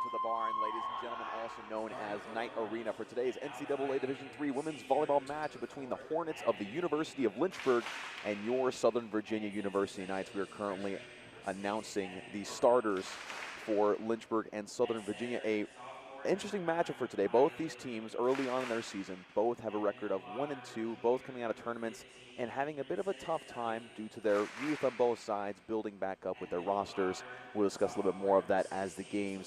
to the barn, ladies and gentlemen, also known as Knight Arena, for today's NCAA Division III women's volleyball match between the Hornets of the University of Lynchburg and your Southern Virginia University Knights. We are currently announcing the starters for Lynchburg and Southern Virginia. A interesting matchup for today. Both these teams early on in their season, both have a record of 1-2, both coming out of tournaments and having a bit of a tough time due to their youth on both sides, building back up with their rosters. We'll discuss a little bit more of that as the game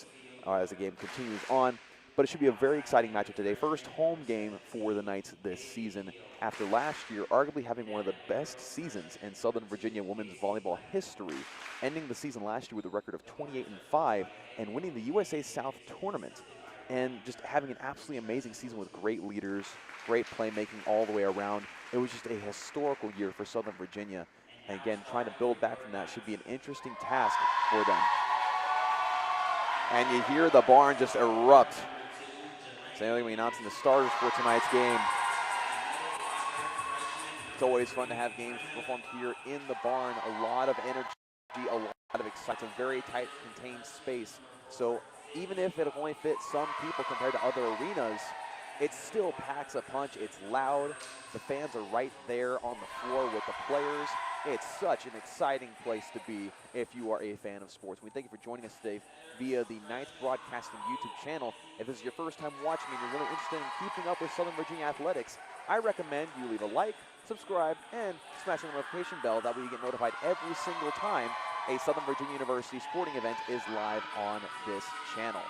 continues on. But it should be a very exciting matchup today. First home game for the Knights this season after last year arguably having one of the best seasons in Southern Virginia women's volleyball history, ending the season last year with a record of 28-5 and winning the USA South tournament, and just having an absolutely amazing season with great leaders, great playmaking all the way around. It was just a historical year for Southern Virginia. And again, trying to build back from that should be an interesting task for them. And you hear the barn just erupt. Same thing we announcing the starters for tonight's game. It's always fun to have games performed here in the barn. A lot of energy, a lot of excitement, very tight, contained space. So even if it'll only fit some people compared to other arenas, it still packs a punch. It's loud. The fans are right there on the floor with the players. It's such an exciting place to be if you are a fan of sports. We thank you for joining us today via the Knights Broadcasting YouTube channel. If this is your first time watching and you're really interested in keeping up with Southern Virginia athletics, I recommend you leave a like, subscribe, and smash the notification bell. That way you get notified every single time a Southern Virginia University sporting event is live on this channel.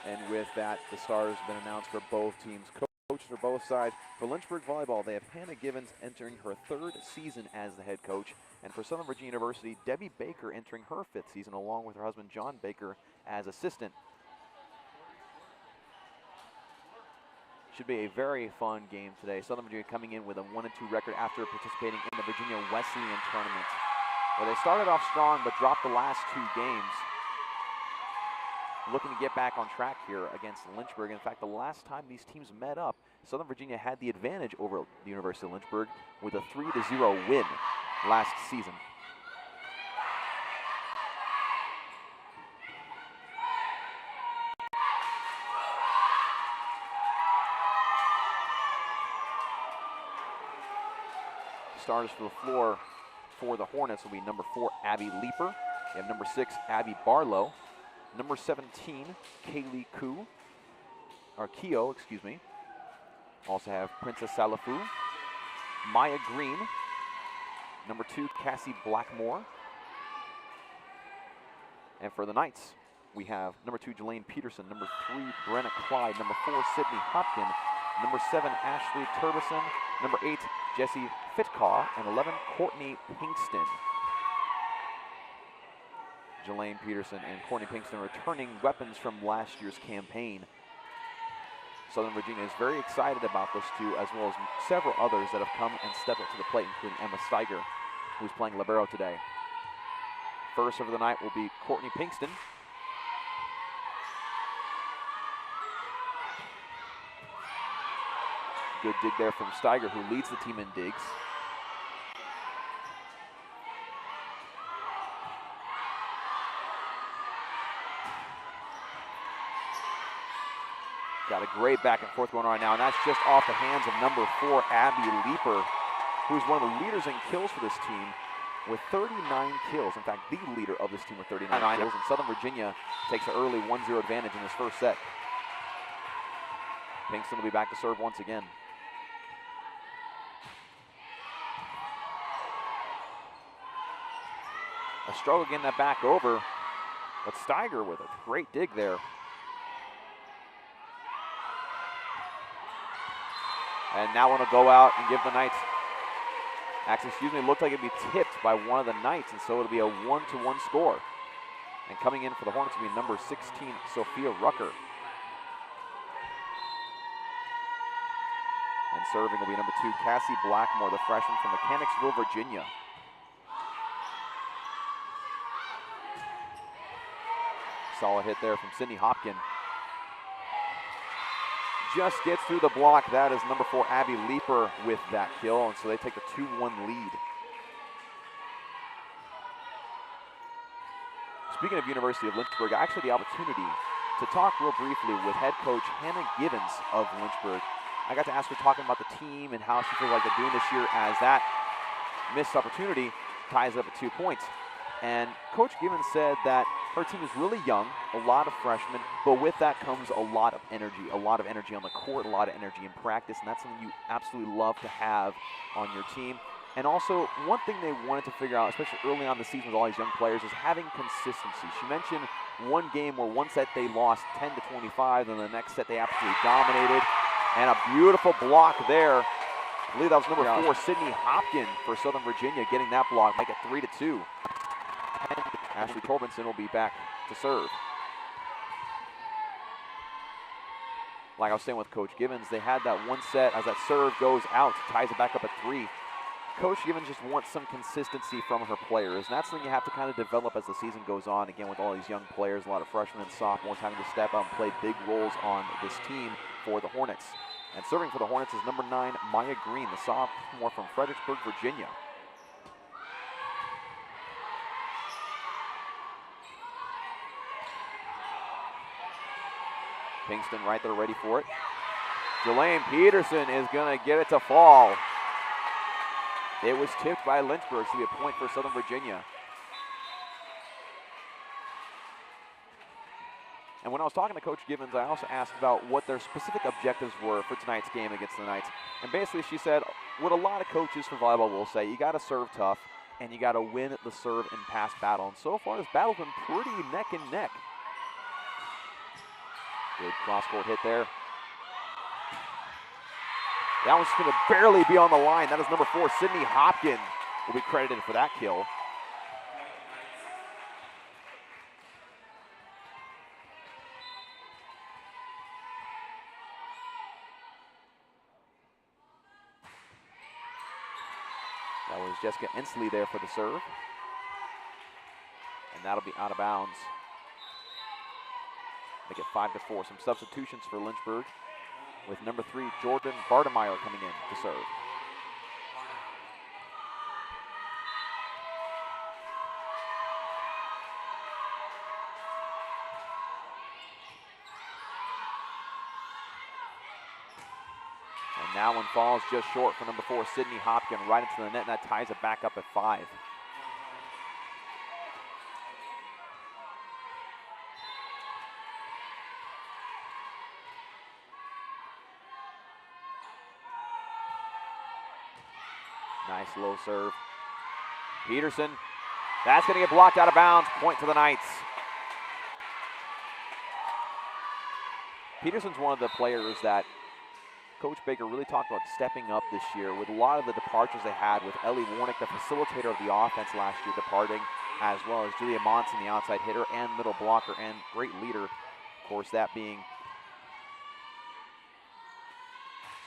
And with that, the starters have been announced for both teams. Coaches for both sides. For Lynchburg Volleyball, they have Hannah Givens entering her 3rd season as the head coach. And for Southern Virginia University, Debbie Baker entering her 5th season along with her husband John Baker as assistant. Should be a very fun game today. Southern Virginia coming in with a 1-2 record after participating in the Virginia Wesleyan tournament, where they started off strong but dropped the last 2 games. Looking to get back on track here against Lynchburg. In fact, the last time these teams met up, Southern Virginia had the advantage over the University of Lynchburg with a 3-0 win last season. Starters for the floor for the Hornets will be number 4, Abby Leeper. They have number 6, Abby Barlow. Number 17, Kaylee Keogh, excuse me. Also have Princess Salafu, Maya Green, number 2, Cassie Blackmore. And for the Knights, we have number 2, Jelaine Peterson, number 3, Brenna Clyde, number 4, Sydney Hopkin, number 7, Ashley Turbison, number 8, Jessie Fitcaw, and 11, Courtney Pinkston. Jelaine Peterson and Courtney Pinkston returning weapons from last year's campaign. Southern Virginia is very excited about those two, as well as several others that have come and stepped up to the plate, including Emma Steiger, who's playing libero today. First over the night will be Courtney Pinkston. Good dig there from Steiger, who leads the team in digs. Got a great back and forth going on right now, and that's just off the hands of number 4, Abby Leeper, who's one of the leaders in kills for this team with 39 kills. In fact, the leader of this team with 39 kills, and Southern Virginia takes an early 1-0 advantage in this first set. Pinkston will be back to serve once again. A struggle getting that back over, but Steiger with a great dig there. And now want to go out and give the Knights, actually, excuse me, looked like it'd be tipped by one of the Knights, and so it'll be a 1-1 score. And coming in for the Hornets will be number 16, Sophia Rucker. And serving will be number 2, Cassie Blackmore, the freshman from Mechanicsville, Virginia. Solid hit there from Sydney Hopkin. Just gets through the block. That is number 4, Abby Leeper, with that kill, and so they take a 2-1 lead. speaking of University of Lynchburg, I actually had the opportunity to talk real briefly with head coach Hannah Gibbons of Lynchburg. I got to ask her talking about the team and how she feels like they're doing this year, as that missed opportunity ties up at 2 points. And Coach Gibbons said that her team is really young, a lot of freshmen, but with that comes a lot of energy on the court, a lot of energy in practice, and that's something you absolutely love to have on your team. And also, one thing they wanted to figure out, especially early on in the season with all these young players, is having consistency. She mentioned one game where one set they lost 10-25, then the next set they absolutely dominated. And a beautiful block there. I believe that was number 4, Sydney Hopkins for Southern Virginia, getting that block, make it 3-2. Ashley Torbenson will be back to serve. Like I was saying with Coach Gibbons, they had that one set as that serve goes out, ties it back up at 3. Coach Gibbons just wants some consistency from her players, and that's something you have to kind of develop as the season goes on. Again, with all these young players, a lot of freshmen and sophomores having to step up and play big roles on this team for the Hornets. And serving for the Hornets is number 9, Maya Green, the sophomore from Fredericksburg, Virginia. Pinkston right there ready for it. Jelaine Peterson is going to get it to fall. It was tipped by Lynchburg, so it'll be a point for Southern Virginia. And when I was talking to Coach Gibbons, I also asked about what their specific objectives were for tonight's game against the Knights. And basically she said, what a lot of coaches for volleyball will say, you got to serve tough and you got to win the serve and pass battle. And so far this battle's been pretty neck and neck. Good cross-court hit there. That one's going to barely be on the line. That is number 4, Sydney Hopkins, will be credited for that kill. That was Jessica Ensley there for the serve. And that'll be out of bounds. Make it 5-4. Some substitutions for Lynchburg, with number 3, Jordan Bartemeyer, coming in to serve. And that one falls just short for number 4, Sydney Hopkins, right into the net, and that ties it back up at 5. Nice low serve. Peterson, that's going to get blocked out of bounds. Point to the Knights. Peterson's one of the players that Coach Baker really talked about stepping up this year with a lot of the departures they had, with Ellie Warnick, the facilitator of the offense last year, departing, as well as Julia Monson, the outside hitter and middle blocker and great leader. Of course, that being,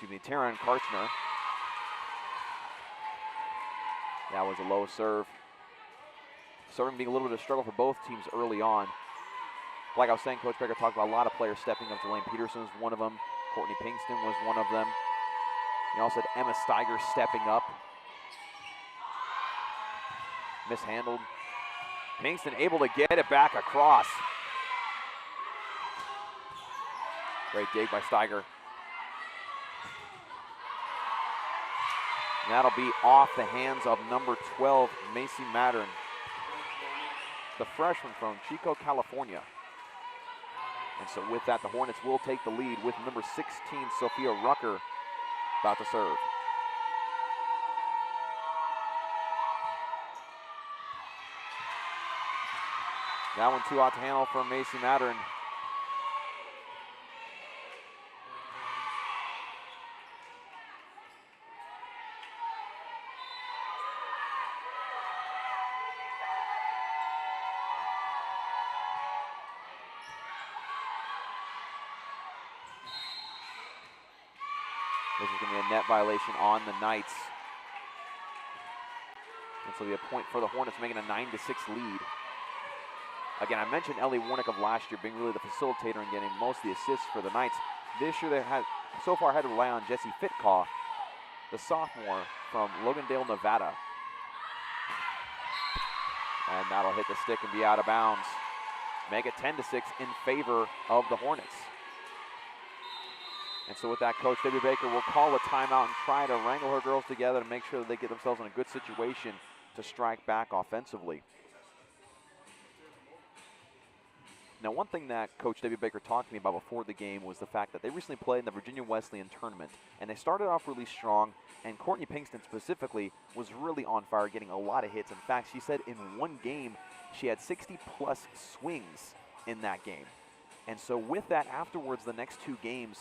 Taryn Karchner. That was a low serve. Serving being a little bit of a struggle for both teams early on. Like I was saying, Coach Baker talked about a lot of players stepping up. Jelaine Peterson was one of them. Courtney Pinkston was one of them. He also had Emma Steiger stepping up. Mishandled. Pinkston able to get it back across. Great dig by Steiger. And that'll be off the hands of number 12, Macy Mattern, the freshman from Chico, California. And so with that, the Hornets will take the lead with number 16, Sophia Rucker, about to serve. That one too out to handle from Macy Mattern. This is going to be a net violation on the Knights. This will be a point for the Hornets, making a 9-6 lead. Again, I mentioned Ellie Warnick of last year being really the facilitator and getting most of the assists for the Knights. This year they had so far had to rely on Jessie Fitcaw, the sophomore from Logandale, Nevada. And that'll hit the stick and be out of bounds. make it 10-6 in favor of the Hornets. And so with that, Coach Debbie Baker will call a timeout and try to wrangle her girls together to make sure that they get themselves in a good situation to strike back offensively. Now, one thing that Coach Debbie Baker talked to me about before the game was the fact that they recently played in the Virginia Wesleyan tournament, and they started off really strong, and Courtney Pinkston specifically was really on fire, getting a lot of hits. In fact, she said in one game, she had 60-plus swings in that game. And so with that, afterwards, the next two games,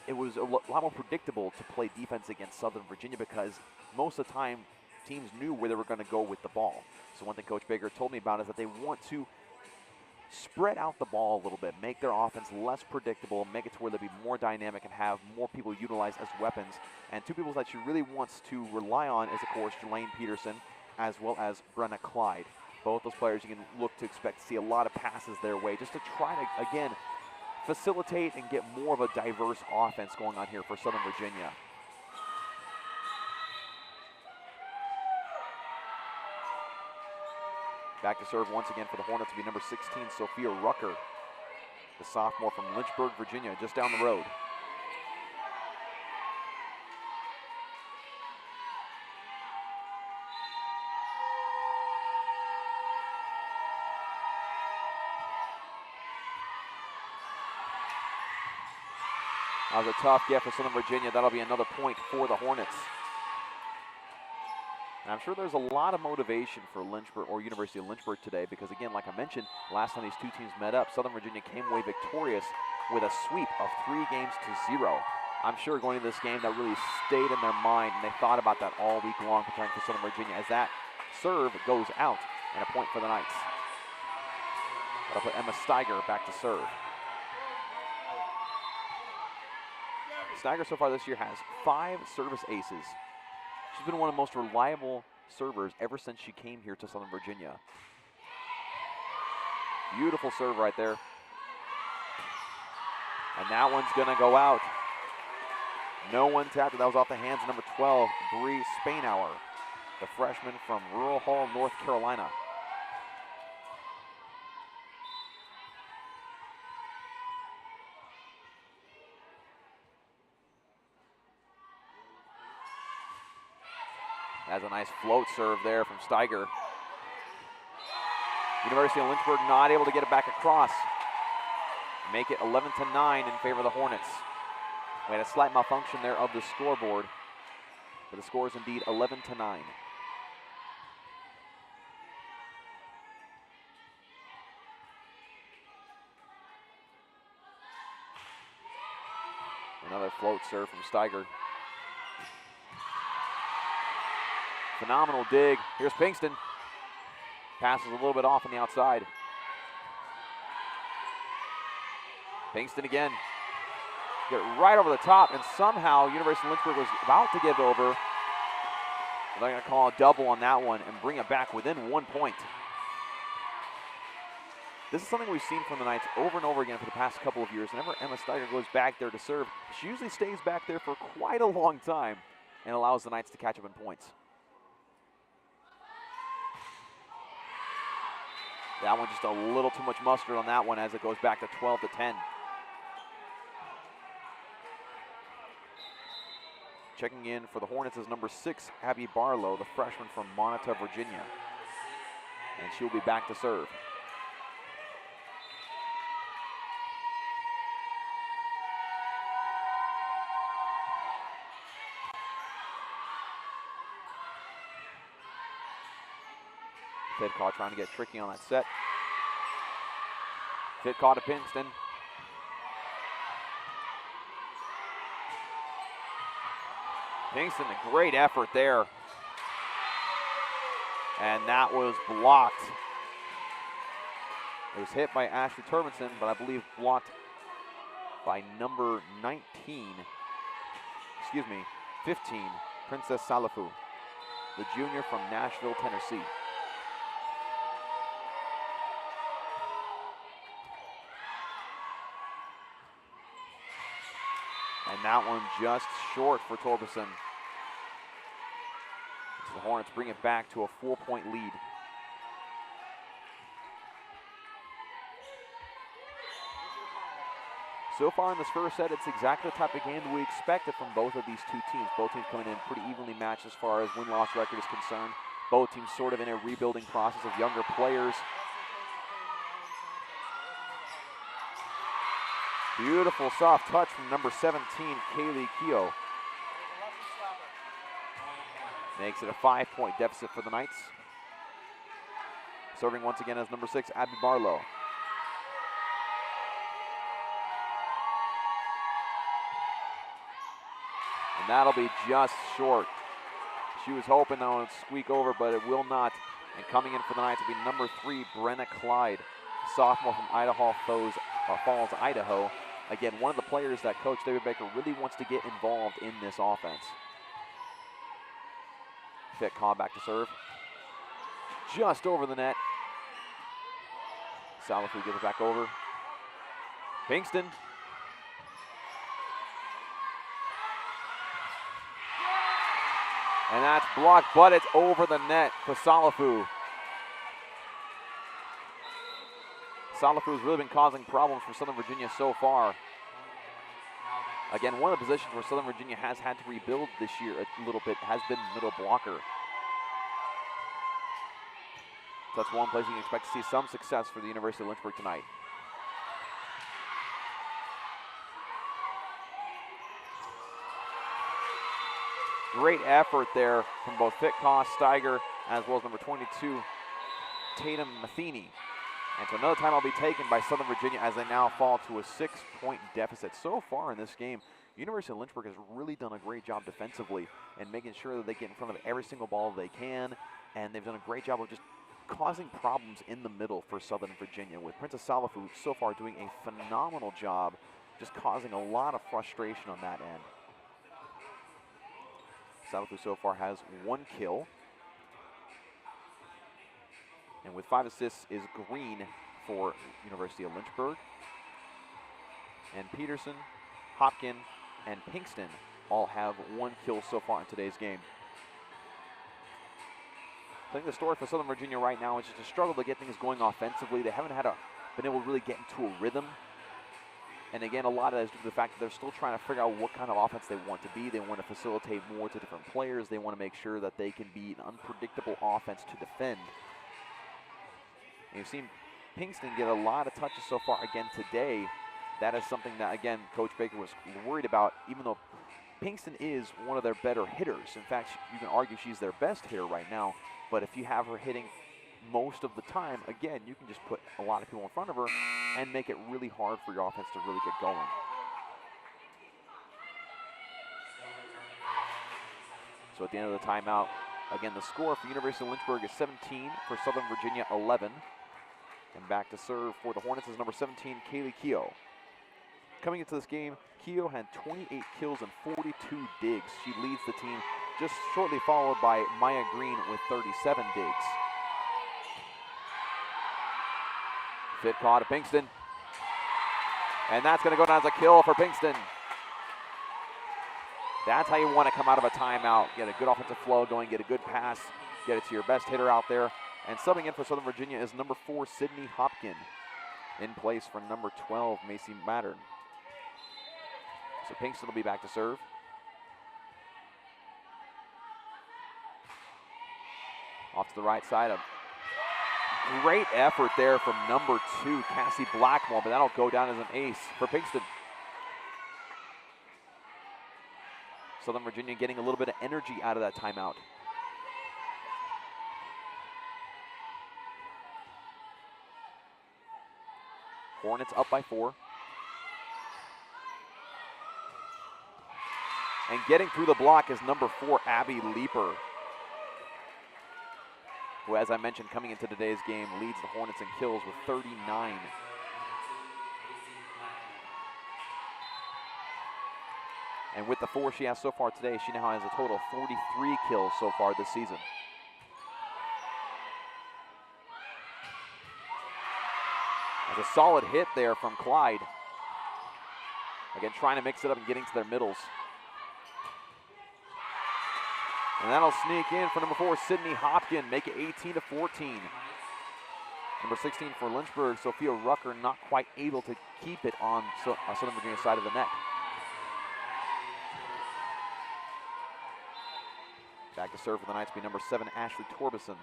it was a lot more predictable to play defense against Southern Virginia because most of the time, teams knew where they were going to go with the ball. So one thing Coach Baker told me about is that they want to spread out the ball a little bit, make their offense less predictable, make it to where they'll be more dynamic and have more people utilized as weapons. And two people that she really wants to rely on is, of course, Jelaine Peterson as well as Brenna Clyde. Both those players you can look to expect to see a lot of passes their way just to try to, again, facilitate and get more of a diverse offense going on here for Southern Virginia. Back to serve once again for the Hornets will be number 16, Sophia Rucker, the sophomore from Lynchburg, Virginia, just down the road. That was a tough get for Southern Virginia. That'll be another point for the Hornets. And I'm sure there's a lot of motivation for Lynchburg or University of Lynchburg today because, again, like I mentioned, last time these two teams met up, Southern Virginia came away victorious with a sweep of 3-0. I'm sure going into this game that really stayed in their mind, and they thought about that all week long preparing for Southern Virginia as that serve goes out and a point for the Knights. That'll put Emma Steiger back to serve. Steiger so far this year has 5 service aces. She's been one of the most reliable servers ever since she came here to Southern Virginia. Beautiful serve right there. And that one's gonna go out. No one tapped it. That was off the hands of number 12, Bree Spainauer, the freshman from Rural Hall, North Carolina. That's a nice float serve there from Steiger. University of Lynchburg not able to get it back across. Make it 11-9 in favor of the Hornets. We had a slight malfunction there of the scoreboard, but the score is indeed 11-9. Another float serve from Steiger. Phenomenal dig. Here's Pinkston. Passes a little bit off on the outside. Pinkston again. Get right over the top, and somehow University of Lynchburg was about to give over. They're going to call a double on that one and bring it back within 1 point. This is something we've seen from the Knights over and over again for the past couple of years. Whenever Emma Steiger goes back there to serve, she usually stays back there for quite a long time and allows the Knights to catch up in points. That one just a little too much mustard on that one as it goes back to 12-10. Checking in for the Hornets is number 6, Abby Barlow, the freshman from Moneta, Virginia. And she'll be back to serve. Fitcaw trying to get tricky on that set. Fitcaw to Pinkston. Pinkston, a great effort there. And that was blocked. It was hit by Ashley Turbinson, but I believe blocked by number 15, Princess Salafu, the junior from Nashville, Tennessee. And that one just short for Torberson. So the Hornets bring it back to a 4-point lead. so far in this first set, it's exactly the type of game that we expected from both of these two teams. Both teams coming in pretty evenly matched as far as win-loss record is concerned. Both teams sort of in a rebuilding process of younger players. Beautiful soft touch from number 17, Kaylee Keogh. Makes it a 5-point deficit for the Knights. Serving once again as number 6, Abby Barlow. And that'll be just short. She was hoping that one would squeak over, but it will not. And coming in for the Knights will be number 3, Brenna Clyde, sophomore from Idaho Falls, Idaho. Again, one of the players that Coach David Baker really wants to get involved in this offense. Fitkaw back to serve. Just over the net. Salafu gets it back over. Pinkston. And that's blocked, but it's over the net for Salafu. Salafu has really been causing problems for Southern Virginia so far. Again, one of the positions where Southern Virginia has had to rebuild this year a little bit has been middle blocker. So that's one place you can expect to see some success for the University of Lynchburg tonight. Great effort there from both Fitkaw, Steiger, as well as number 22, Tatum Matheny. And so another timeout will be taken by Southern Virginia as they now fall to a 6-point deficit. So far in this game, University of Lynchburg has really done a great job defensively and making sure that they get in front of every single ball they can. And they've done a great job of just causing problems in the middle for Southern Virginia, with Princess Salafu so far doing a phenomenal job just causing a lot of frustration on that end. Salafu so far has 1 kill. And with 5 assists is Green for University of Lynchburg. And Peterson, Hopkin, and Pinkston all have 1 kill so far in today's game. I think the story for Southern Virginia right now is just a struggle to get things going offensively. They haven't been able to really get into a rhythm. And again, a lot of that is due to the fact that they're still trying to figure out what kind of offense they want to be. They want to facilitate more to different players. They want to make sure that they can be an unpredictable offense to defend. And you've seen Pinkston get a lot of touches so far again today. That is something that, again, Coach Baker was worried about, even though Pinkston is one of their better hitters. In fact, you can argue she's their best hitter right now. But if you have her hitting most of the time, again, you can just put a lot of people in front of her and make it really hard for your offense to really get going. So at the end of the timeout, again, the score for University of Lynchburg is 17, for Southern Virginia 11. And back to serve for the Hornets is number 17, Kaylee Keogh. Coming into this game, Keogh had 28 kills and 42 digs. She leads the team, just shortly followed by Maya Green with 37 digs. Fitkaw to Pinkston. And that's going to go down as a kill for Pinkston. That's how you want to come out of a timeout. Get a good offensive flow going, get a good pass, get it to your best hitter out there. And subbing in for Southern Virginia is number 4, Sydney Hopkin. In place for number 12, Macy Mattern. So Pinkston will be back to serve. Off to the right side. A great effort there from number 2, Cassie Blackmore, but that'll go down as an ace for Pinkston. Southern Virginia getting a little bit of energy out of that timeout. Hornets up by 4. And getting through the block is number 4, Abby Leeper, who, as I mentioned, coming into today's game, leads the Hornets in kills with 39. And with the 4 she has so far today, she now has a total of 43 kills so far this season. There's a solid hit there from Clyde. Again, trying to mix it up and getting to their middles. And that'll sneak in for number 4, Sydney Hopkin, make it 18-14. Number 16 for Lynchburg, Sophia Rucker, not quite able to keep it on Southern Virginia's side of the net. Back to serve for the Knights will be number 7, Ashley Torbison.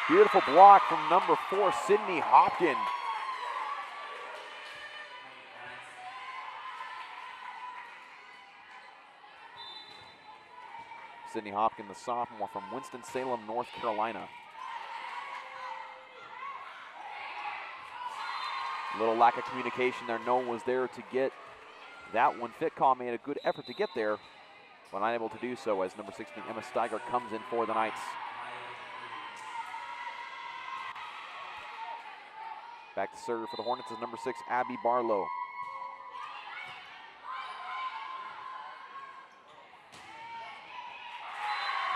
Beautiful block from number 4, Sydney Hopkin. Sydney Hopkin, the sophomore from Winston-Salem, North Carolina. A little lack of communication there. No one was there to get that one. Fitcom made a good effort to get there, but unable to do so as number 16, Emma Steiger, comes in for the Knights. Back to serve for the Hornets is number 6, Abby Barlow.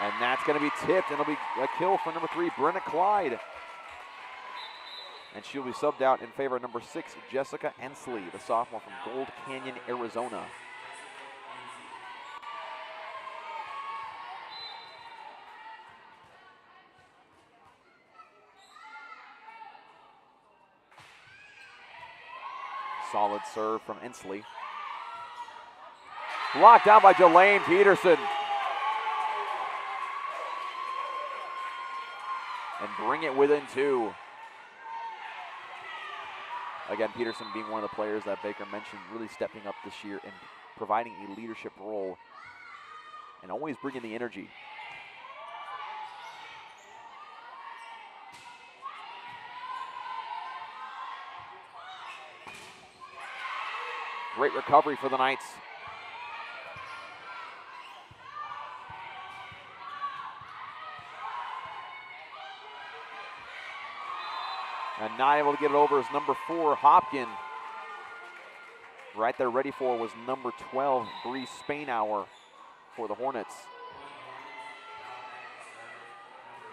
And that's going to be tipped, and it'll be a kill for number 3, Brenna Clyde. And she'll be subbed out in favor of number 6, Jessica Ensley, the sophomore from Gold Canyon, Arizona. Solid serve from Ensley. Blocked out by Jelaine Peterson. And bring it within 2. Again, Peterson being one of the players that Baker mentioned, really stepping up this year and providing a leadership role and always bringing the energy. Great recovery for the Knights. And not able to get it over is number 4, Hopkin. Right there ready for was number 12, Bree Spainhour for the Hornets.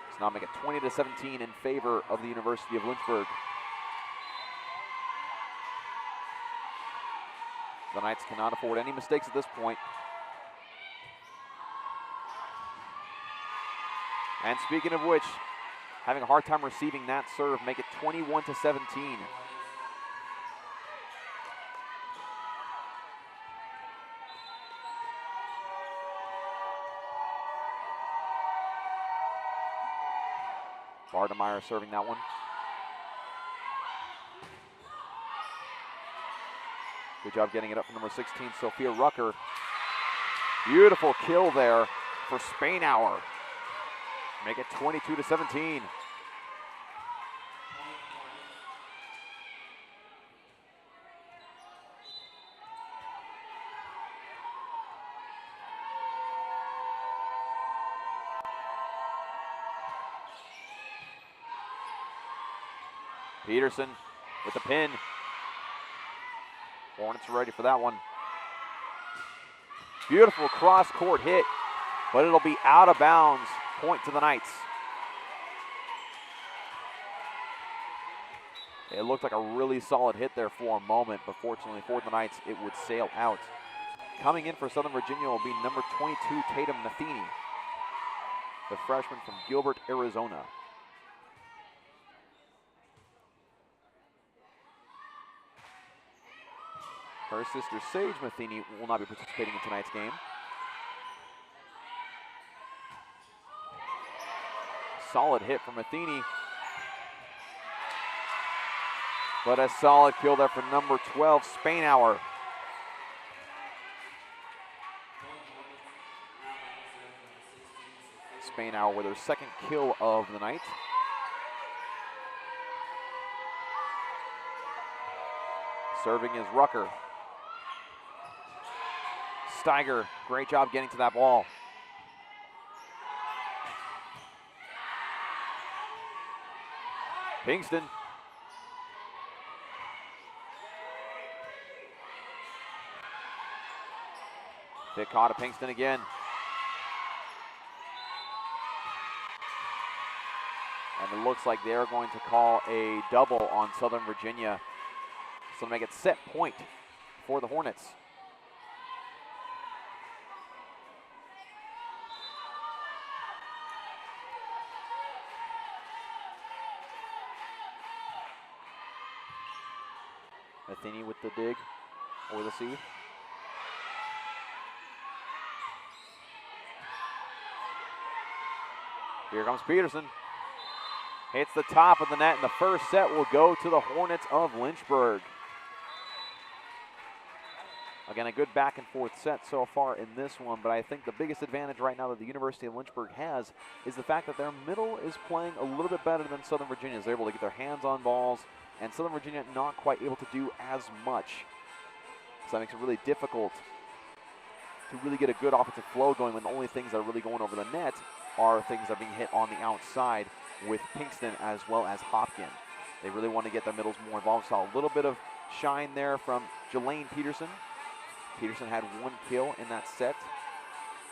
Let's now make it 20-17 in favor of the University of Lynchburg. The Knights cannot afford any mistakes at this point. And speaking of which, having a hard time receiving that serve, make it 21-17. Bardemeyer serving that one. Good job getting it up from number 16, Sophia Rucker. Beautiful kill there for Spainhour. Make it 22-17. Peterson with the pin. Hornets ready for that one. Beautiful cross-court hit, but it'll be out of bounds. Point to the Knights. It looked like a really solid hit there for a moment, but fortunately for the Knights, it would sail out. Coming in for Southern Virginia will be number 22, Tatum Matheny, the freshman from Gilbert, Arizona. Her sister, Sage Matheny, will not be participating in tonight's game. Solid hit from Matheny. But a solid kill there for number 12, Spainhour. Spainhour with her second kill of the night. Serving is Rucker. Steiger, great job getting to that ball. Pinkston. Pick caught to Pinkston again. And it looks like they're going to call a double on Southern Virginia. So to make it set point for the Hornets. Matheny with the dig or the C. Here comes Peterson. Hits the top of the net, and the first set will go to the Hornets of Lynchburg. Again, a good back and forth set so far in this one, but I think the biggest advantage right now that the University of Lynchburg has is the fact that their middle is playing a little bit better than Southern Virginia. Is able to get their hands on balls, and Southern Virginia not quite able to do as much. So that makes it really difficult to really get a good offensive flow going when the only things that are really going over the net are things that are being hit on the outside with Pinkston as well as Hopkin. They really want to get their middles more involved. Saw a little bit of shine there from Jelaine Peterson. Peterson had 1 kill in that set.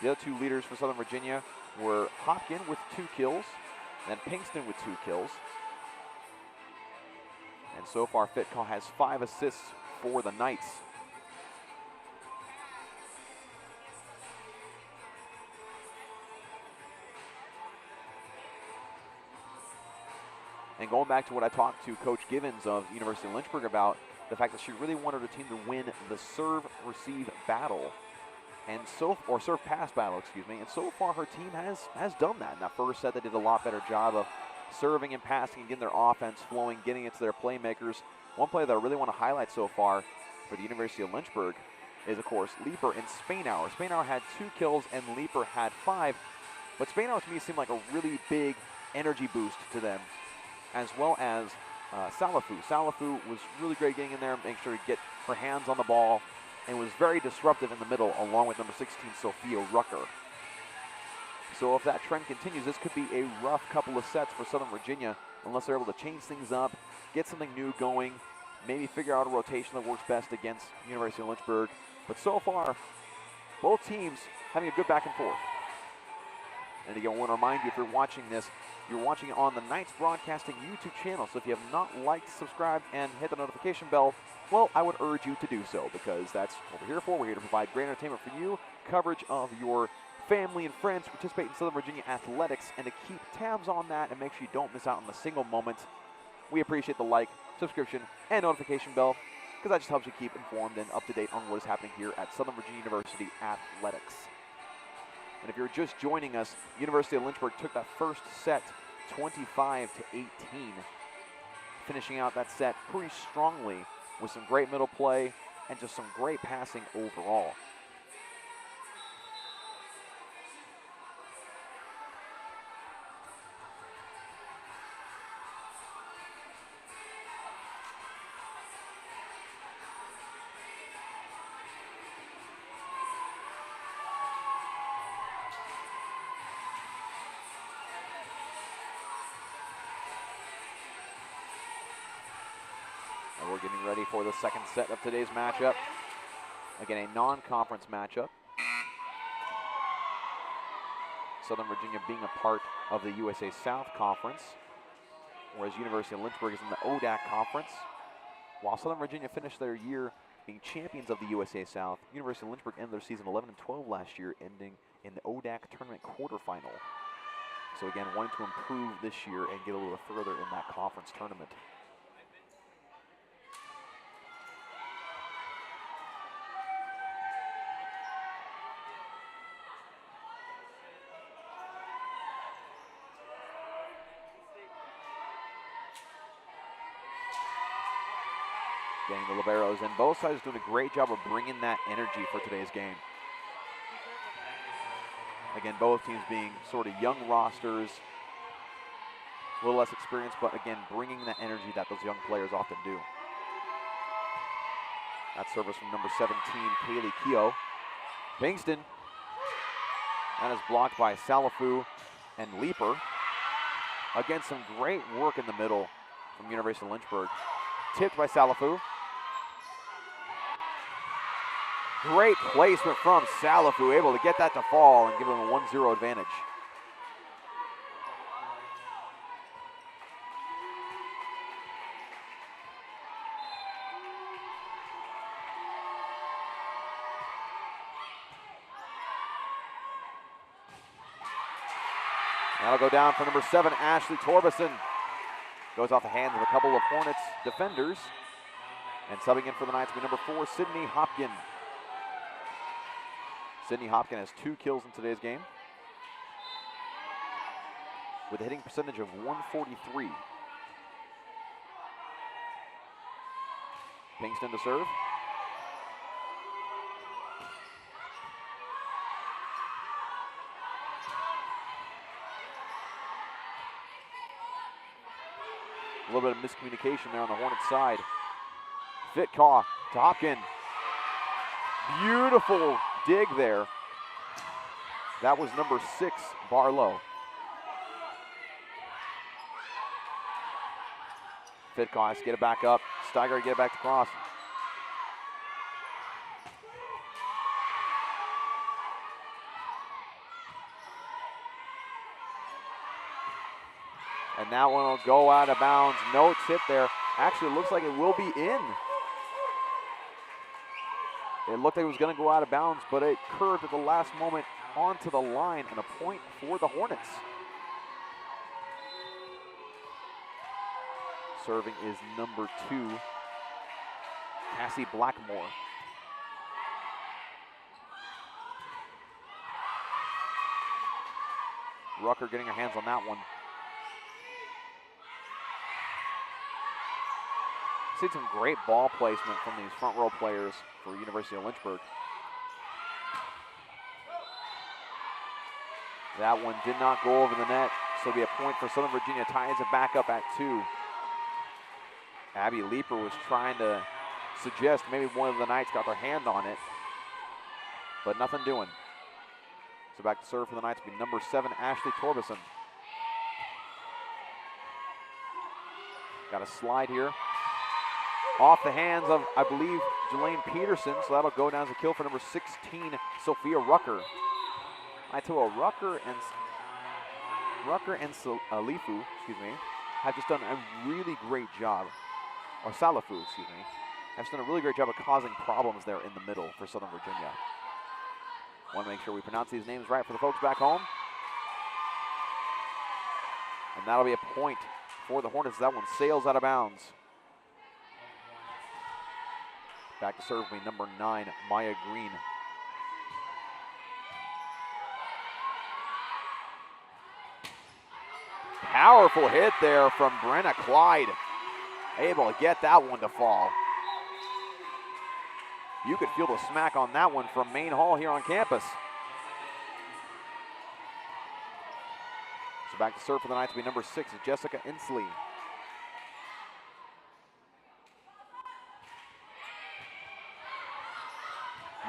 The other 2 leaders for Southern Virginia were Hopkin with 2 kills, and then Pinkston with 2 kills. And so far, Fitcall has 5 assists for the Knights. And going back to what I talked to Coach Givens of University of Lynchburg about, the fact that she really wanted her team to win the serve-receive battle, and serve-pass battle, excuse me. And so far, her team has done that. In that first set, they did a lot better job of serving and passing and getting their offense flowing, getting it to their playmakers. One player that I really want to highlight so far for the University of Lynchburg is, of course, Leeper and Spainhour. Spainhour had 2 kills and Leeper had 5, but Spainhour to me seemed like a really big energy boost to them, as well as Salafu. Salafu was really great getting in there, making sure to get her hands on the ball, and was very disruptive in the middle, along with number 16, Sophia Rucker. So if that trend continues, this could be a rough couple of sets for Southern Virginia, unless they're able to change things up, get something new going, maybe figure out a rotation that works best against University of Lynchburg. But so far, both teams having a good back and forth. And again, I want to remind you, if you're watching this, you're watching it on the Knights Broadcasting YouTube channel. So if you have not liked, subscribed, and hit the notification bell, well, I would urge you to do so, because that's what we're here for. We're here to provide great entertainment for you, coverage of your family and friends who participate in Southern Virginia athletics, and to keep tabs on that and make sure you don't miss out on a single moment. We appreciate the like, subscription, and notification bell, because that just helps you keep informed and up to date on what is happening here at Southern Virginia University Athletics. And if you're just joining us, University of Lynchburg took that first set 25-18, finishing out that set pretty strongly with some great middle play and just some great passing overall. We're getting ready for the second set of today's matchup. Again, a non-conference matchup. Southern Virginia being a part of the USA South Conference, whereas University of Lynchburg is in the ODAC Conference. While Southern Virginia finished their year being champions of the USA South, University of Lynchburg ended their season 11-12 last year, ending in the ODAC tournament quarterfinal. So again, wanting to improve this year and get a little further in that conference tournament. Getting the liberos, and both sides doing a great job of bringing that energy for today's game. Again, both teams being sort of young rosters, a little less experienced, but again, bringing that energy that those young players often do. That service from number 17, Kaylee Keogh. Pinkston, that is blocked by Salafu and Leeper. Again, some great work in the middle from University of Lynchburg. Tipped by Salafu. Great placement from Salafu, able to get that to fall and give them a 1-0 advantage. That'll go down for number 7, Ashley Torbeson. Goes off the hands of a couple of Hornets defenders. And subbing in for the Knights will be number 4, Sydney Hopkin. Sydney Hopkin has 2 kills in today's game with a hitting percentage of 143. Pinkston to serve. A little bit of miscommunication there on the Hornets side. Fitkaw to Hopkin. Beautiful dig there. That was number 6, Barlow. Fitkaw has to get it back up. Steiger to get it back to cross. And that one will go out of bounds. No tip there. Actually, it looks like it will be in. It looked like it was going to go out of bounds, but it curved at the last moment onto the line, and a point for the Hornets. Serving is number 2, Cassie Blackmore. Rucker getting her hands on that one. Seen some great ball placement from these front row players for University of Lynchburg. That one did not go over the net, so it'll be a point for Southern Virginia. Ties it back up at 2. Abby Leeper was trying to suggest maybe one of the Knights got their hand on it, but nothing doing. So back to serve for the Knights will be number 7, Ashley Torbeson. Got a slide here. Off the hands of, I believe, Jelaine Peterson, so that'll go down as a kill for number 16, Sophia Rucker. I tell you, Rucker and Alifu, excuse me, have just done a really great job, or Salafu, excuse me, have just done a really great job of causing problems there in the middle for Southern Virginia. Want to make sure we pronounce these names right for the folks back home. And that'll be a point for the Hornets. That one sails out of bounds. Back to serve will be number 9, Maya Green. Powerful hit there from Brenna Clyde. Able to get that one to fall. You could feel the smack on that one from Main Hall here on campus. So back to serve for the Knights will be number 6, Jessica Inslee.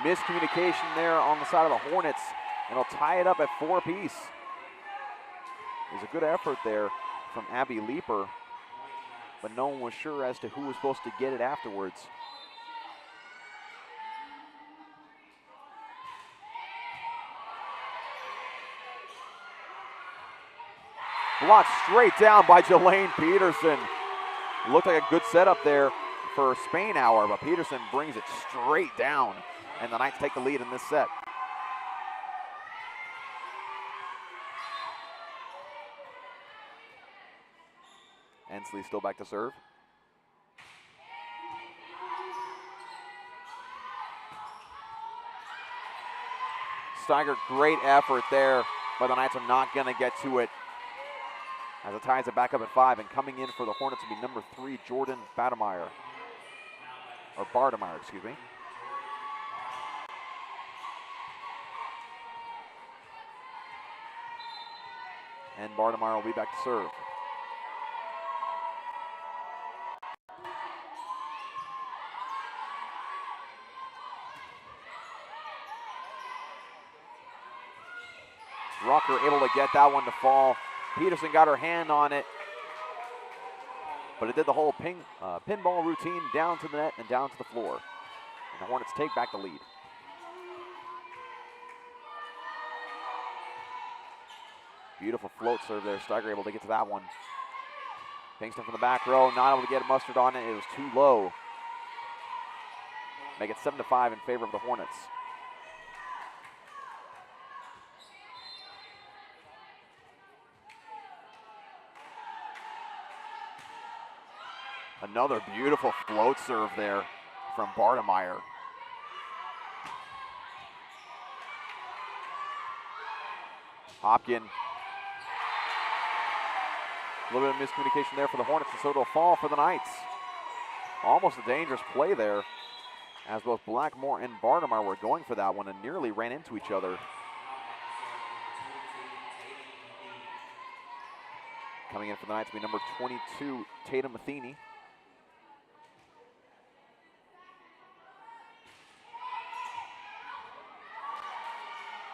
Miscommunication there on the side of the Hornets, and it'll tie it up at 4 apiece. It was a good effort there from Abby Leeper, but no one was sure as to who was supposed to get it afterwards. Blocked straight down by Jelaine Peterson. Looked like a good setup there for Spainhour, but Peterson brings it straight down, and the Knights take the lead in this set. Ensley still back to serve. Steiger, great effort there, but the Knights are not going to get to it as it ties it back up at 5, and coming in for the Hornets will be number 3, Jordan Bardemeyer, excuse me. And Bardemeyer will be back to serve. Rucker able to get that one to fall. Peterson got her hand on it, but it did the whole pinball routine down to the net and down to the floor. And the Hornets take back the lead. Beautiful float serve there. Steiger able to get to that one. Pinkston from the back row, not able to get mustard on it. It was too low. Make it 7-5 in favor of the Hornets. Another beautiful float serve there from Bartemeyer. Hopkin. A little bit of miscommunication there for the Hornets, and so it'll fall for the Knights. Almost a dangerous play there, as both Blackmore and Bartemeyer were going for that one and nearly ran into each other. Coming in for the Knights will be number 22, Tatum Matheny.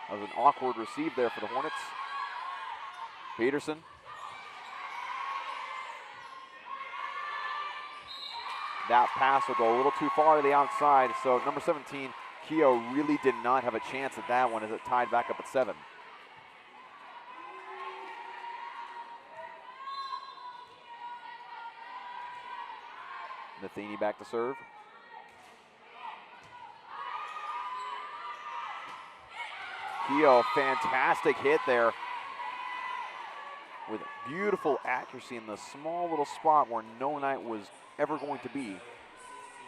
That was an awkward receive there for the Hornets. Peterson. That pass will go a little too far to the outside, so number 17, Keogh, really did not have a chance at that one as it tied back up at 7. Matheny back to serve. Keogh, fantastic hit there with beautiful accuracy in the small little spot where no Knight was ever going to be,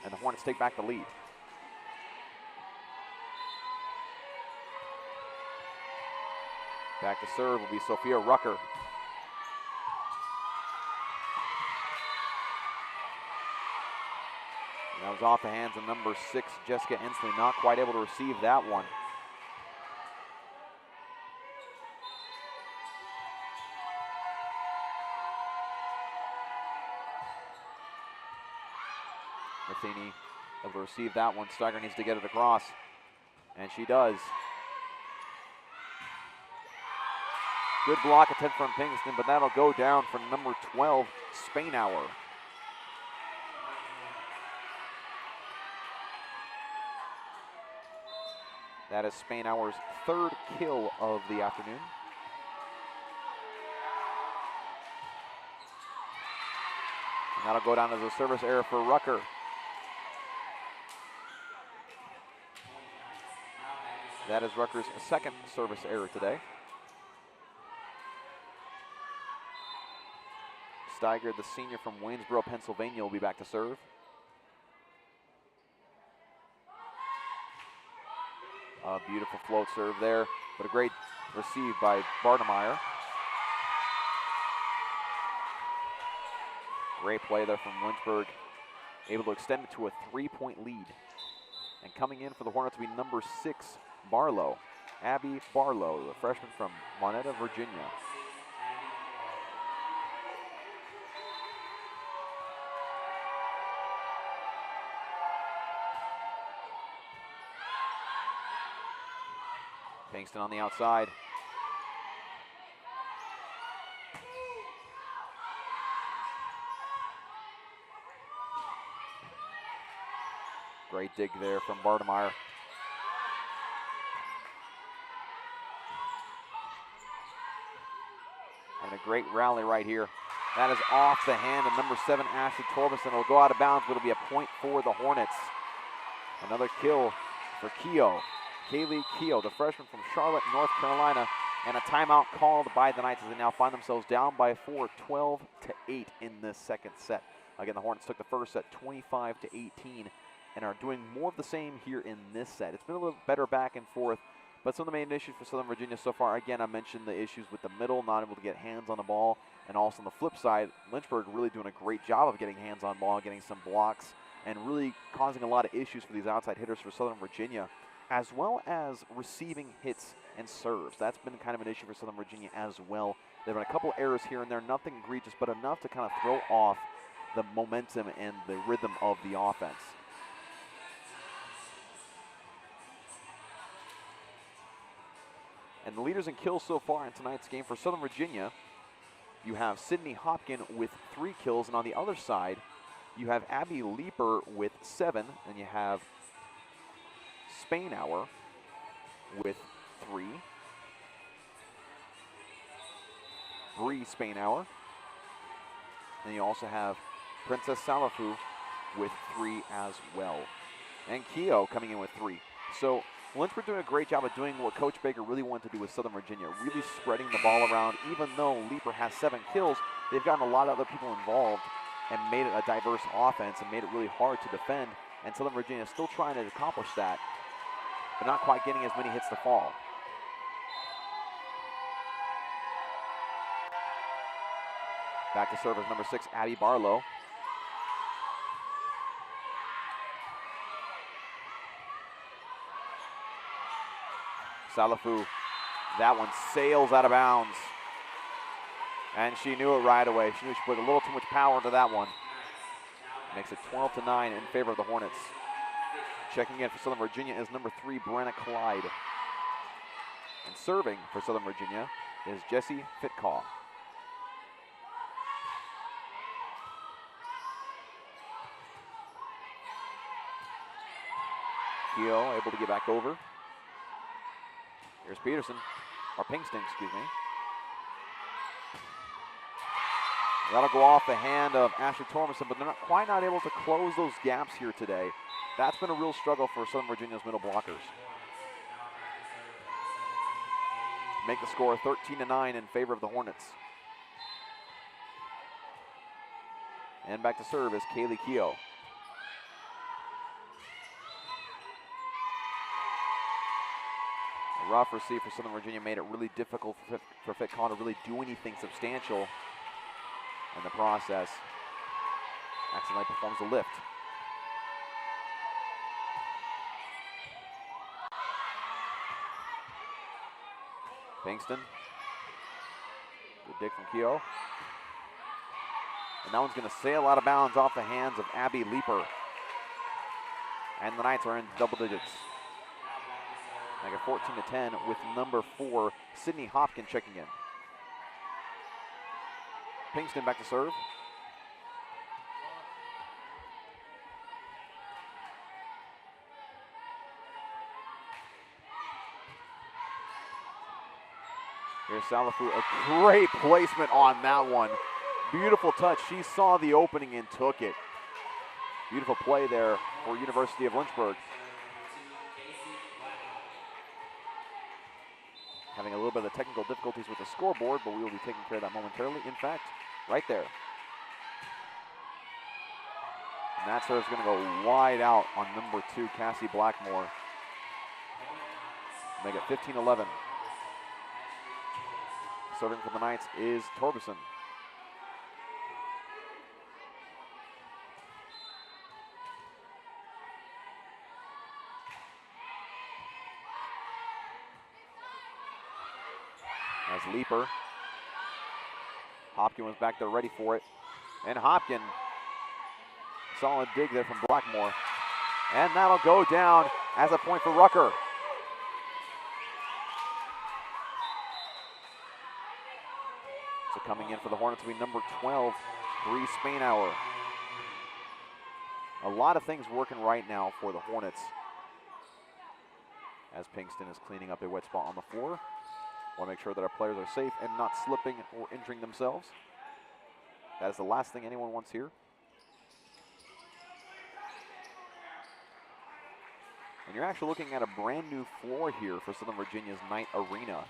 and the Hornets take back the lead. Back to serve will be Sophia Rucker. And that was off the hands of number 6, Jessica Ensley, not quite able to receive that one. Matheny able to receive that one. Steiger needs to get it across, and she does. Good block attempt from Pinkston, but that'll go down for number 12, Spainhour. That is Spainhour's 3rd kill of the afternoon. And that'll go down as a service error for Rucker. That is Rucker's 2nd service error today. Steiger, the senior from Waynesboro, Pennsylvania, will be back to serve. A beautiful float serve there, but a great receive by Bartemeyer. Great play there from Lynchburg, able to extend it to a 3-point lead. And coming in for the Hornets will be number 6, Barlow. Abby Barlow, the freshman from Monetta, Virginia. Pinkston on the outside. Great dig there from Bartemeyer. And a great rally right here. That is off the hand of number 7, Ashley Torbenson. It'll go out of bounds, but it'll be a point for the Hornets. Another kill for Keogh. Kaylee Keogh, the freshman from Charlotte, North Carolina, and a timeout called by the Knights as they now find themselves down by 4, 12-8 in this second set. Again, the Hornets took the first set 25-18 and are doing more of the same here in this set. It's been a little better back and forth, but some of the main issues for Southern Virginia so far, again, I mentioned the issues with the middle, not able to get hands on the ball, and also on the flip side, Lynchburg really doing a great job of getting hands on ball, getting some blocks, and really causing a lot of issues for these outside hitters for Southern Virginia, as well as receiving hits and serves. That's been kind of an issue for Southern Virginia as well. There have been a couple errors here and there, nothing egregious, but enough to kind of throw off the momentum and the rhythm of the offense. And the leaders in kills so far in tonight's game for Southern Virginia, you have Sydney Hopkin with 3 kills, and on the other side, you have Abby Leeper with 7, and you have Spainhour with 3. Bree Spainhour. And you also have Princess Salafu with 3 as well. And Keogh coming in with 3. So Lynchburg doing a great job of doing what Coach Baker really wanted to do with Southern Virginia, really spreading the ball around. Even though Leeper has 7 kills, they've gotten a lot of other people involved and made it a diverse offense and made it really hard to defend. And Southern Virginia is still trying to accomplish that, but not quite getting as many hits to fall. Back to serve is number 6, Abby Barlow. Salafu, that one sails out of bounds. And she knew it right away. She knew she put a little too much power into that one. Makes it 12-9 in favor of the Hornets. Checking in for Southern Virginia is number 3, Brenna Clyde. And serving for Southern Virginia is Jessie Fitcaw. Keogh able to get back over. Here's Peterson, or Pinkston, excuse me. That'll go off the hand of Ashley Tormenson, but they're not quite able to close those gaps here today. That's been a real struggle for Southern Virginia's middle blockers. Make the score 13-9 in favor of the Hornets. And back to serve is Kaylee Keogh. A rough receive for Southern Virginia made it really difficult for Fitcaw to really do anything substantial in the process. Accidentally performs a lift. Pinkston. Good dig from Keogh. And that one's going to sail out of bounds off the hands of Abby Leeper. And the Knights are in double digits. Make it 14-10 with number 4, Sydney Hopkins checking in. Pinkston back to serve. Here's Salafu, a great placement on that one. Beautiful touch. She saw the opening and took it. Beautiful play there for University of Lynchburg. Having a little bit of technical difficulties with the scoreboard, but we will be taking care of that momentarily. In fact, right there. And that serve's going to go wide out on number 2, Cassie Blackmore. Make it 15-11. Serving for the Knights is Torbeson. As Leeper. Hopkins was back there ready for it. And Hopkins, solid dig there from Blackmore. And that'll go down as a point for Rucker. So coming in for the Hornets will be number 12, Bree Spainhour. A lot of things working right now for the Hornets. As Pinkston is cleaning up a wet spot on the floor. Want to make sure that our players are safe and not slipping or injuring themselves. That is the last thing anyone wants here. And you're actually looking at a brand new floor here for Southern Virginia's Knight Arena.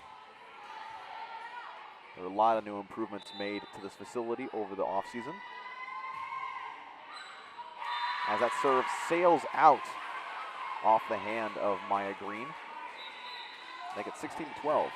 There are a lot of new improvements made to this facility over the offseason. As that serve sails out off the hand of Maya Green. Make it 16-12.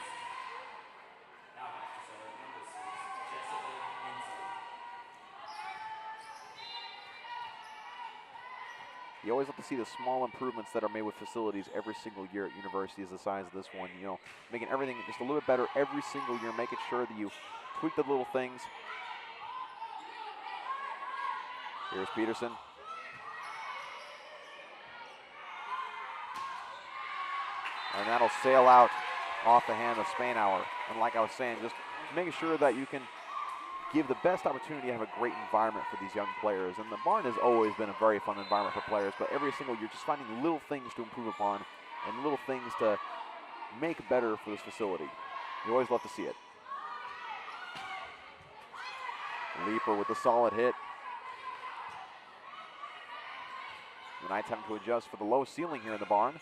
You always have to see the small improvements that are made with facilities every single year at universities the size of this one. You know, making everything just a little bit better every single year, making sure that you tweak the little things. Here's Peterson. And that'll sail out off the hand of Spainhour. And like I was saying, just making sure that you can give the best opportunity to have a great environment for these young players. And the barn has always been a very fun environment for players, but every single year just finding little things to improve upon and little things to make better for this facility. You always love to see it. Leeper with a solid hit. The Knights having to adjust for the low ceiling here in the barn.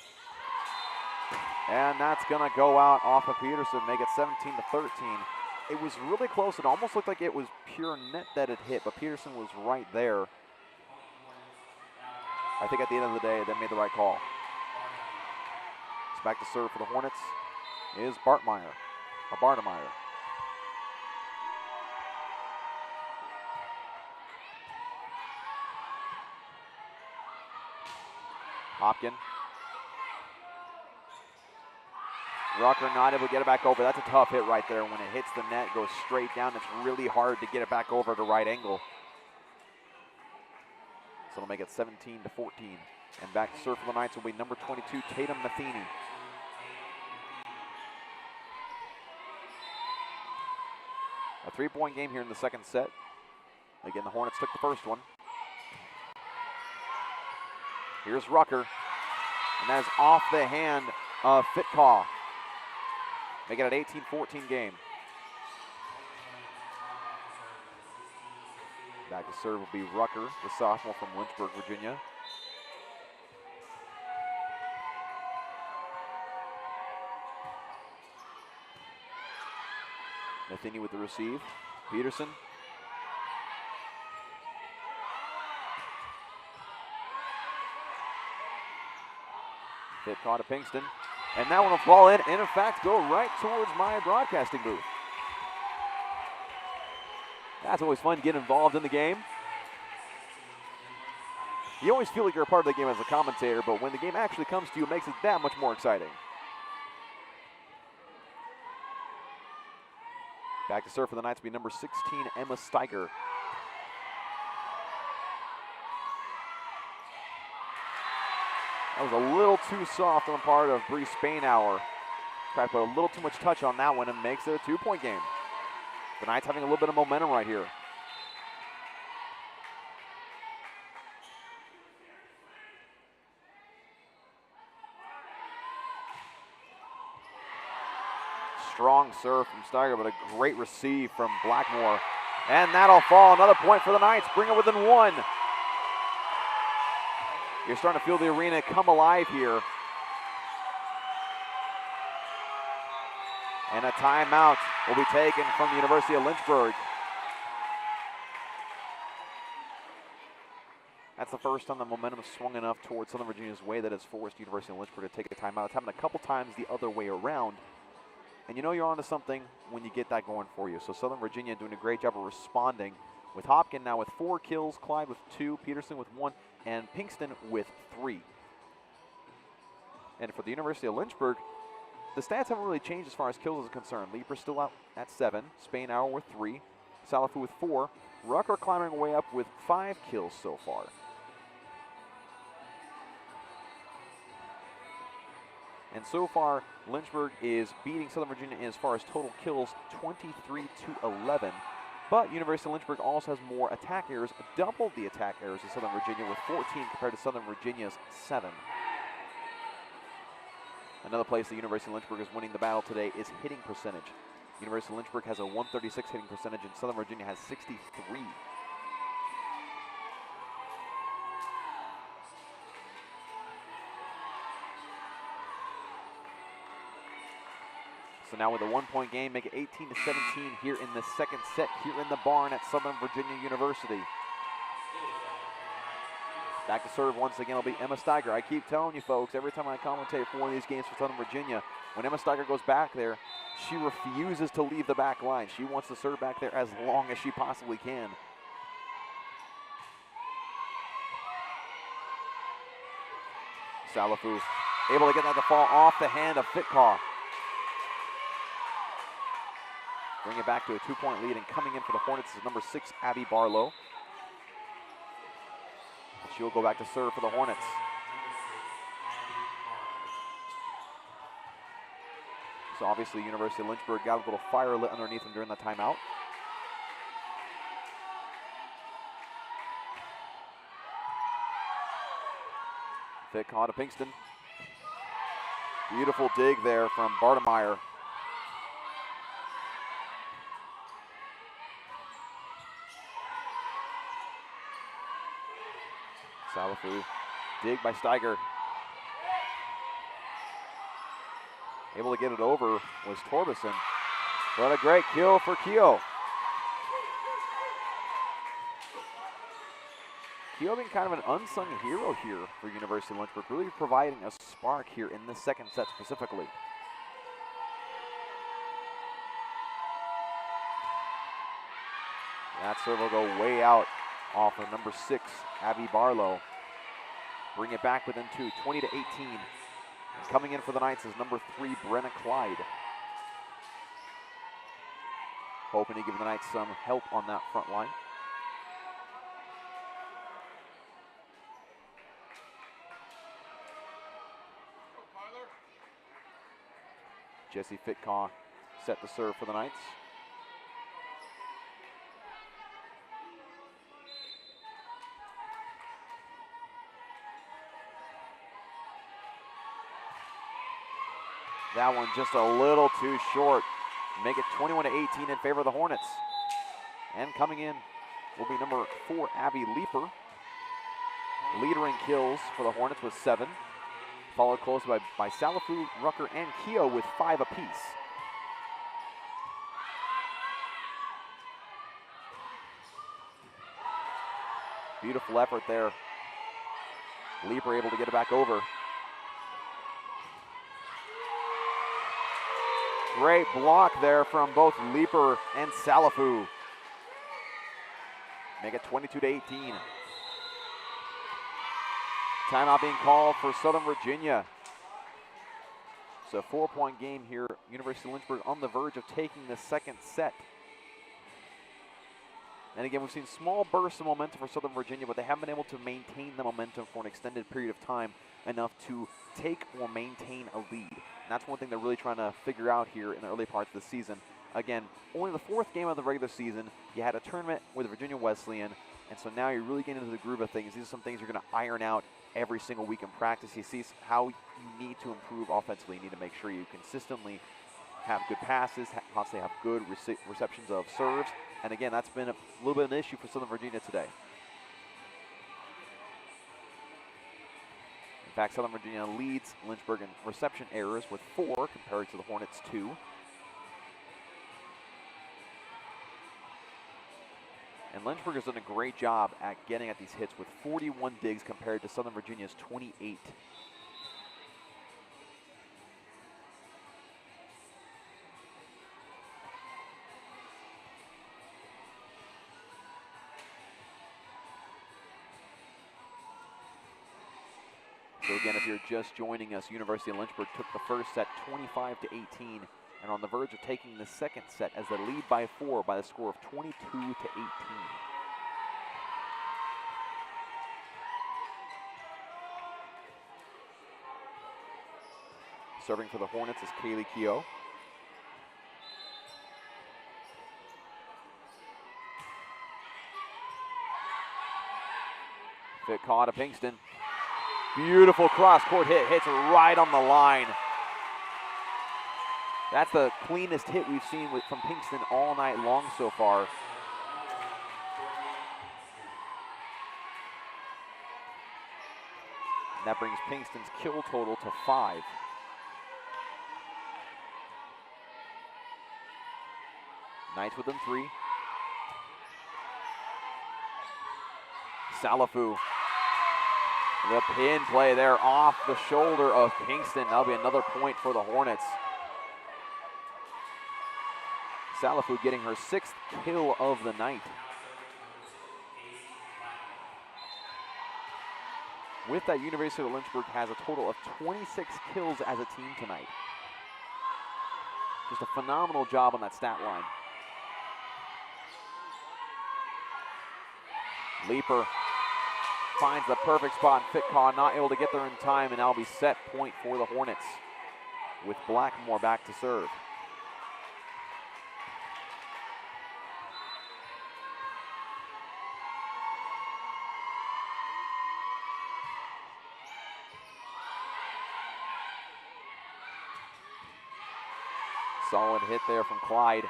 And that's gonna go out off of Peterson, make it 17-13. It was really close. It almost looked like it was pure net that it hit, but Peterson was right there. I think at the end of the day, they made the right call. It's back to serve for the Hornets is Bartemeyer. Hopkin. Rucker not able to get it back over. That's a tough hit right there. When it hits the net, goes straight down. It's really hard to get it back over at a right angle. So it'll make it 17-14. And back to serve for the Knights will be number 22, Tatum Matheny. A 3-point game here in the second set. Again, the Hornets took the first one. Here's Rucker, and that is off the hand of Fitkaw. Make it an 18-14 game. Back to serve will be Rucker, the sophomore from Lynchburg, Virginia. Matheny with the receive. Peterson. Fitkaw to Pinkston. And that one will fall in and in fact go right towards my broadcasting booth. That's always fun to get involved in the game. You always feel like you're a part of the game as a commentator, but when the game actually comes to you, it makes it that much more exciting. Back to serve for the Knights will be number 16, Emma Steiger. That was a little too soft on the part of Bree Spainhour. Tried to put a little too much touch on that one and makes it a 2-point game. The Knights having a little bit of momentum right here. Strong serve from Steiger, but a great receive from Blackmore. And that'll fall. Another point for the Knights. Bring it within one. You're starting to feel the arena come alive here. And a timeout will be taken from the University of Lynchburg. That's the first time the momentum swung enough towards Southern Virginia's way that has forced University of Lynchburg to take a timeout. It's happened a couple times the other way around. And you know you're onto something when you get that going for you. So Southern Virginia doing a great job of responding with Hopkin now with 4 kills, Clyde with 2, Peterson with 1, and Pinkston with 3. And for the University of Lynchburg, the stats haven't really changed as far as kills is concerned. Leeper's still out at 7, Spainhour with 3, Salafu with 4, Rucker climbing way up with 5 kills so far. And so far, Lynchburg is beating Southern Virginia as far as total kills, 23-11. But University of Lynchburg also has more attack errors, double the attack errors of Southern Virginia with 14 compared to Southern Virginia's 7. Another place that University of Lynchburg is winning the battle today is hitting percentage. University of Lynchburg has a 136 hitting percentage and Southern Virginia has 63. So now with a 1-point game, make it 18-17 here in the second set here in the barn at Southern Virginia University. Back to serve once again will be Emma Steiger. I keep telling you folks, every time I commentate for one of these games for Southern Virginia, when Emma Steiger goes back there, she refuses to leave the back line. She wants to serve back there as long as she possibly can. Salafu able to get that to fall off the hand of Fitkaw. Bring it back to a 2-point lead, and coming in for the Hornets is number 6, Abby Barlow. She'll go back to serve for the Hornets. So obviously University of Lynchburg got a little fire lit underneath them during the timeout. Fitkaw to Pinkston. Beautiful dig there from Bartemeyer. Salafu, dig by Steiger. Able to get it over was Torbeson. What a great kill for Keogh. Keogh being kind of an unsung hero here for University of Lynchburg, really providing a spark here in this second set specifically. That serve will go way out off of number 6, Abby Barlow. Bring it back within 2, 20-18. And coming in for the Knights is number 3, Brenna Clyde. Hoping to give the Knights some help on that front line. Jesse Fitcaw set the serve for the Knights. That one just a little too short. Make it 21-18 in favor of the Hornets. And coming in will be number 4, Abby Leeper. Leader in kills for the Hornets with 7. Followed close by Salafu, Rucker, and Keogh with 5 apiece. Beautiful effort there. Leeper able to get it back over. Great block there from both Leeper and Salafu. Make it 22-18. Timeout being called for Southern Virginia. It's a 4-point game here. University of Lynchburg on the verge of taking the second set. And again, we've seen small bursts of momentum for Southern Virginia, but they haven't been able to maintain the momentum for an extended period of time enough to take or maintain a lead. And that's one thing they're really trying to figure out here in the early parts of the season. Again, only the 4th game of the regular season. You had a tournament with Virginia Wesleyan, and so now you're really getting into the groove of things. These are some things you're going to iron out every single week in practice. You see how you need to improve offensively. You need to make sure you consistently have good passes, constantly have good receptions of serves. And again, that's been a little bit of an issue for Southern Virginia today. In fact, Southern Virginia leads Lynchburg in reception errors with 4 compared to the Hornets' 2. And Lynchburg has done a great job at getting at these hits with 41 digs compared to Southern Virginia's 28. So again, if you're just joining us, University of Lynchburg took the first set 25-18 and on the verge of taking the second set as they lead by 4 by the score of 22-18. Serving for the Hornets is Kaylee Keogh. Fitcaw to Pinkston. Beautiful cross-court hit, hits right on the line. That's the cleanest hit we've seen from Pinkston all night long so far. And that brings Pinkston's kill total to 5. Knights within 3. Salafu. The pin play there off the shoulder of Pinkston. That'll be another point for the Hornets. Salafu getting her 6th kill of the night. With that, University of Lynchburg has a total of 26 kills as a team tonight. Just a phenomenal job on that stat line. Leeper finds the perfect spot, and Fitcaw not able to get there in time, and that'll be set point for the Hornets with Blackmore back to serve. Solid hit there from Clyde.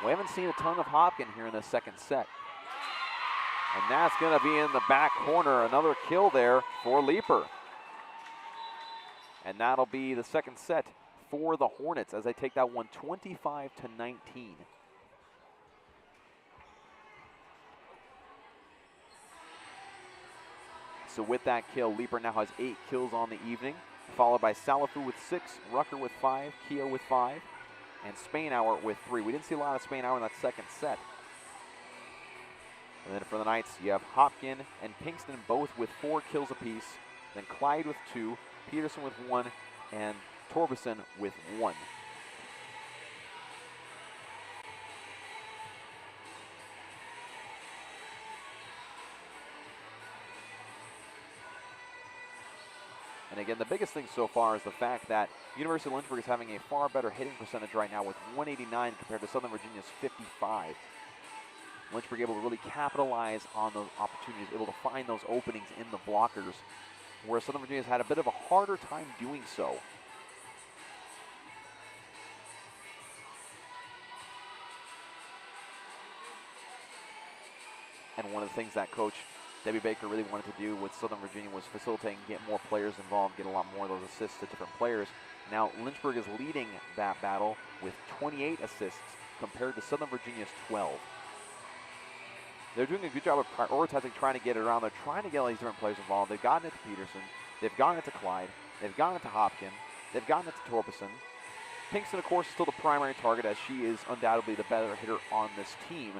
We haven't seen a ton of Hopkin here in the second set. And that's going to be in the back corner. Another kill there for Leeper. And that'll be the second set for the Hornets as they take that one 25-19. So with that kill, Leeper now has 8 kills on the evening, followed by Salafu with 6, Rucker with 5, Keogh with 5, and Spainhour with 3. We didn't see a lot of Spainhour in that second set. And then for the Knights, you have Hopkin and Pinkston both with 4 kills apiece, then Clyde with 2, Peterson with 1, and Torbeson with 1. And again, the biggest thing so far is the fact that University of Lynchburg is having a far better hitting percentage right now with 189 compared to Southern Virginia's 55. Lynchburg able to really capitalize on those opportunities, able to find those openings in the blockers, where Southern Virginia's had a bit of a harder time doing so. And one of the things that Coach Debbie Baker really wanted to do with Southern Virginia was facilitate and get more players involved, get a lot more of those assists to different players. Now Lynchburg is leading that battle with 28 assists compared to Southern Virginia's 12. They're doing a good job of prioritizing, trying to get it around. They're trying to get all these different players involved. They've gotten it to Peterson. They've gotten it to Clyde. They've gotten it to Hopkin. They've gotten it to Torbeson. Pinkston, of course, is still the primary target as she is undoubtedly the better hitter on this team.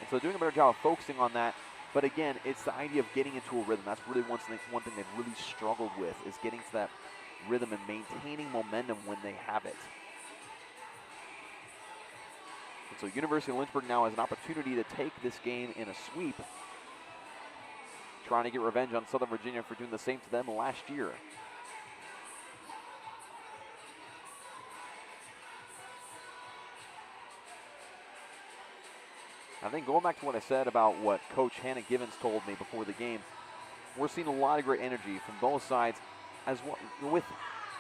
And so doing a better job of focusing on that. But again, it's the idea of getting into a rhythm. That's really one thing they've really struggled with, is getting to that rhythm and maintaining momentum when they have it. And so University of Lynchburg now has an opportunity to take this game in a sweep, trying to get revenge on Southern Virginia for doing the same to them last year. I think going back to what I said about what Coach Hannah Givens told me before the game, we're seeing a lot of great energy from both sides. As well, with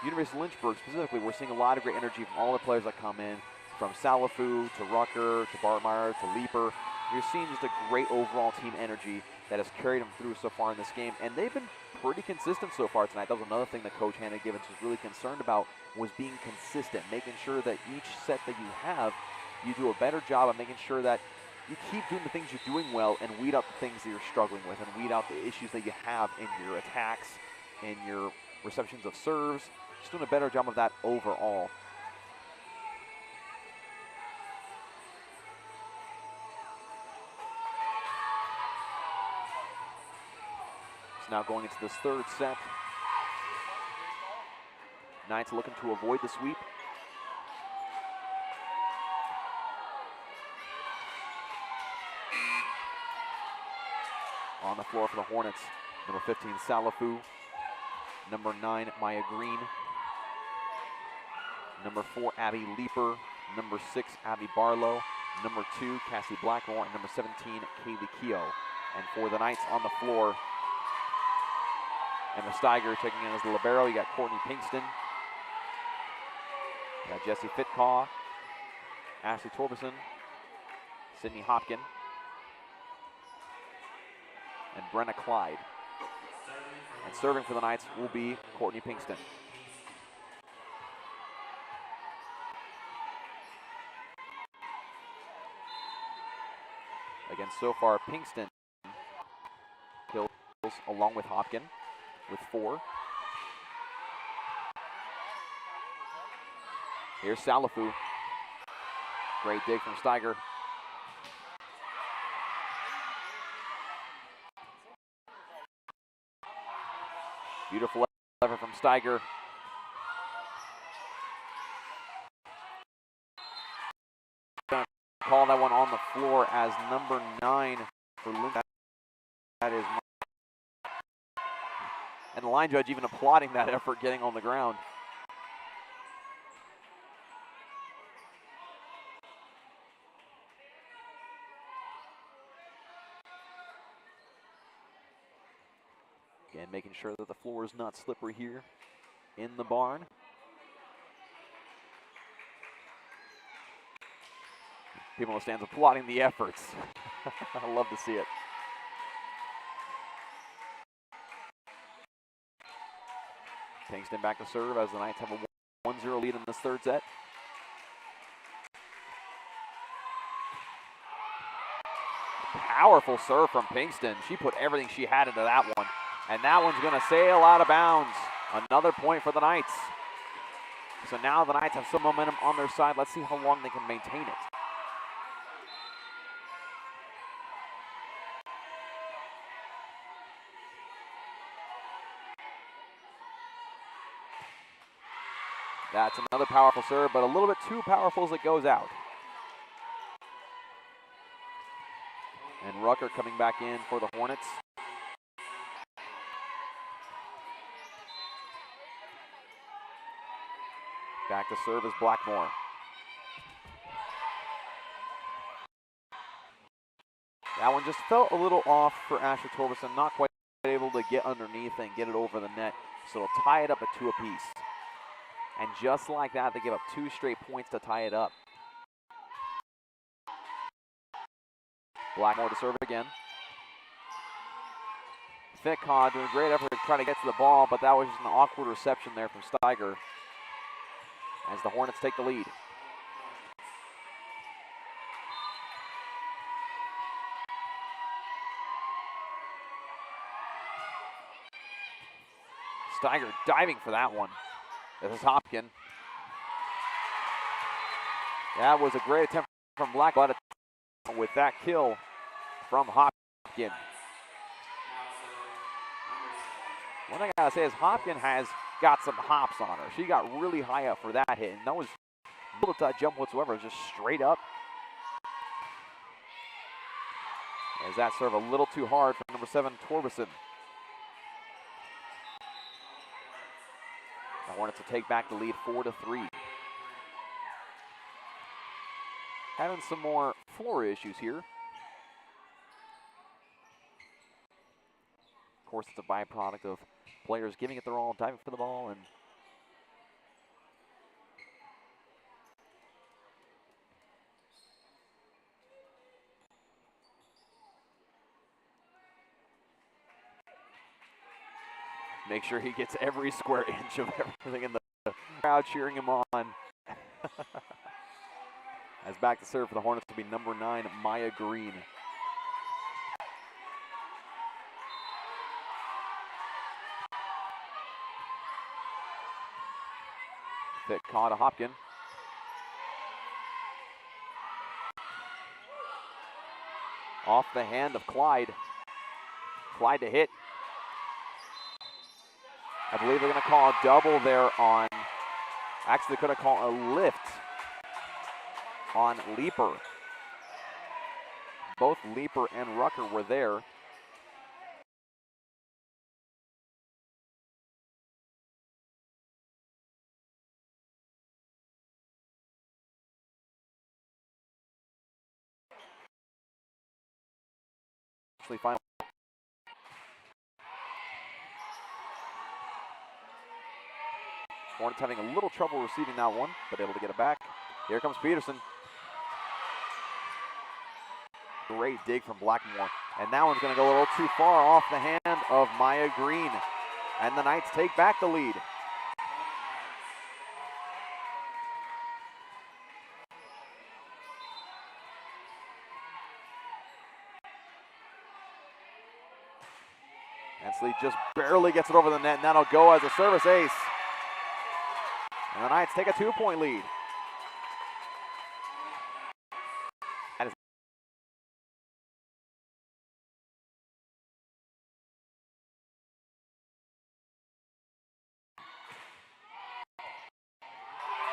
University of Lynchburg specifically, we're seeing a lot of great energy from all the players that come in, from Salafu to Rucker to Bartmeyer to Leeper. You're seeing just a great overall team energy that has carried them through so far in this game, and they've been pretty consistent so far tonight. That was another thing that Coach Hannah Givens was really concerned about, was being consistent, making sure that each set that you have, you do a better job of making sure that you keep doing the things you're doing well and weed out the things that you're struggling with and weed out the issues that you have in your attacks, in your receptions of serves. Just doing a better job of that overall. So now going into this third set. Knights looking to avoid the sweep. On the floor for the Hornets, number 15, Salafu. Number 9, Maya Green. Number 4, Abby Leeper. Number 6, Abby Barlow. Number 2, Cassie Blackmore. And number 17, Kaylee Keogh. And for the Knights on the floor, Emma Steiger checking in as the libero. You got Courtney Pinkston. You got Jessie Fitcaw. Ashley Torbeson. Sydney Hopkin. And Brenna Clyde. And serving for the Knights will be Courtney Pinkston. Again, so far, Pinkston kills along with Hopkin with 4. Here's Salafu. Great dig from Steiger. Beautiful effort from Steiger. Call that one on the floor as number 9 for Lynchburg. That is, and the line judge even applauding that effort getting on the ground. Again, making sure that the floor is not slippery here in the barn. People in the stands applauding the efforts. I love to see it. Kingston back to serve as the Knights have a 1-0 lead in this third set. Powerful serve from Pinkston. She put everything she had into that one. And that one's going to sail out of bounds. Another point for the Knights. So now the Knights have some momentum on their side. Let's see how long they can maintain it. That's another powerful serve, but a little bit too powerful as it goes out. And Rucker coming back in for the Hornets. Back to serve is Blackmore. That one just felt a little off for Asher Torberson, not quite able to get underneath and get it over the net, so it'll tie it up at 2 apiece. And just like that, they give up 2 straight points to tie it up. Blackmore to serve again. Thickhod doing a great effort to try to get to the ball, but that was just an awkward reception there from Steiger as the Hornets take the lead. Steiger diving for that one. This is Hopkin. That was a great attempt from Blackmore with that kill from Hopkin. One thing I gotta say is Hopkin has got some hops on her. She got really high up for that hit, and that was no jump whatsoever. It was just straight up. As that serve a little too hard for number 7, Torberson. The Hornets will take back the lead 4-3. Having some more floor issues here. Of course, it's a byproduct of players giving it their all, diving for the ball, and make sure he gets every square inch of everything in the crowd cheering him on. As back to serve for the Hornets to be number 9, Maya Green. Thick caught a Hopkin. Off the hand of Clyde. Clyde to hit. I believe they're going to call a double there on, actually they could have called a lift on Leaper. Both Leaper and Rucker were there. Actually, final. Hornets having a little trouble receiving that one, but able to get it back. Here comes Peterson. Great dig from Blackmore. And that one's going to go a little too far off the hand of Maya Green. And the Knights take back the lead. Hensley just barely gets it over the net, and that'll go as a service ace. And the Knights take a 2-point lead.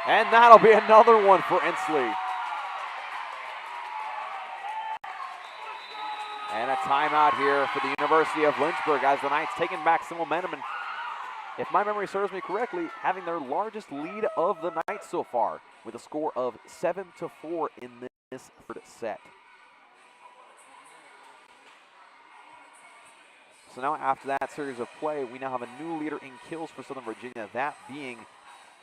And that'll be another one for Hensley. And a timeout here for the University of Lynchburg as the Knights taking back some momentum. And if my memory serves me correctly, having their largest lead of the night so far with a score of 7-4 in this third set. So now after that series of play, we now have a new leader in kills for Southern Virginia, that being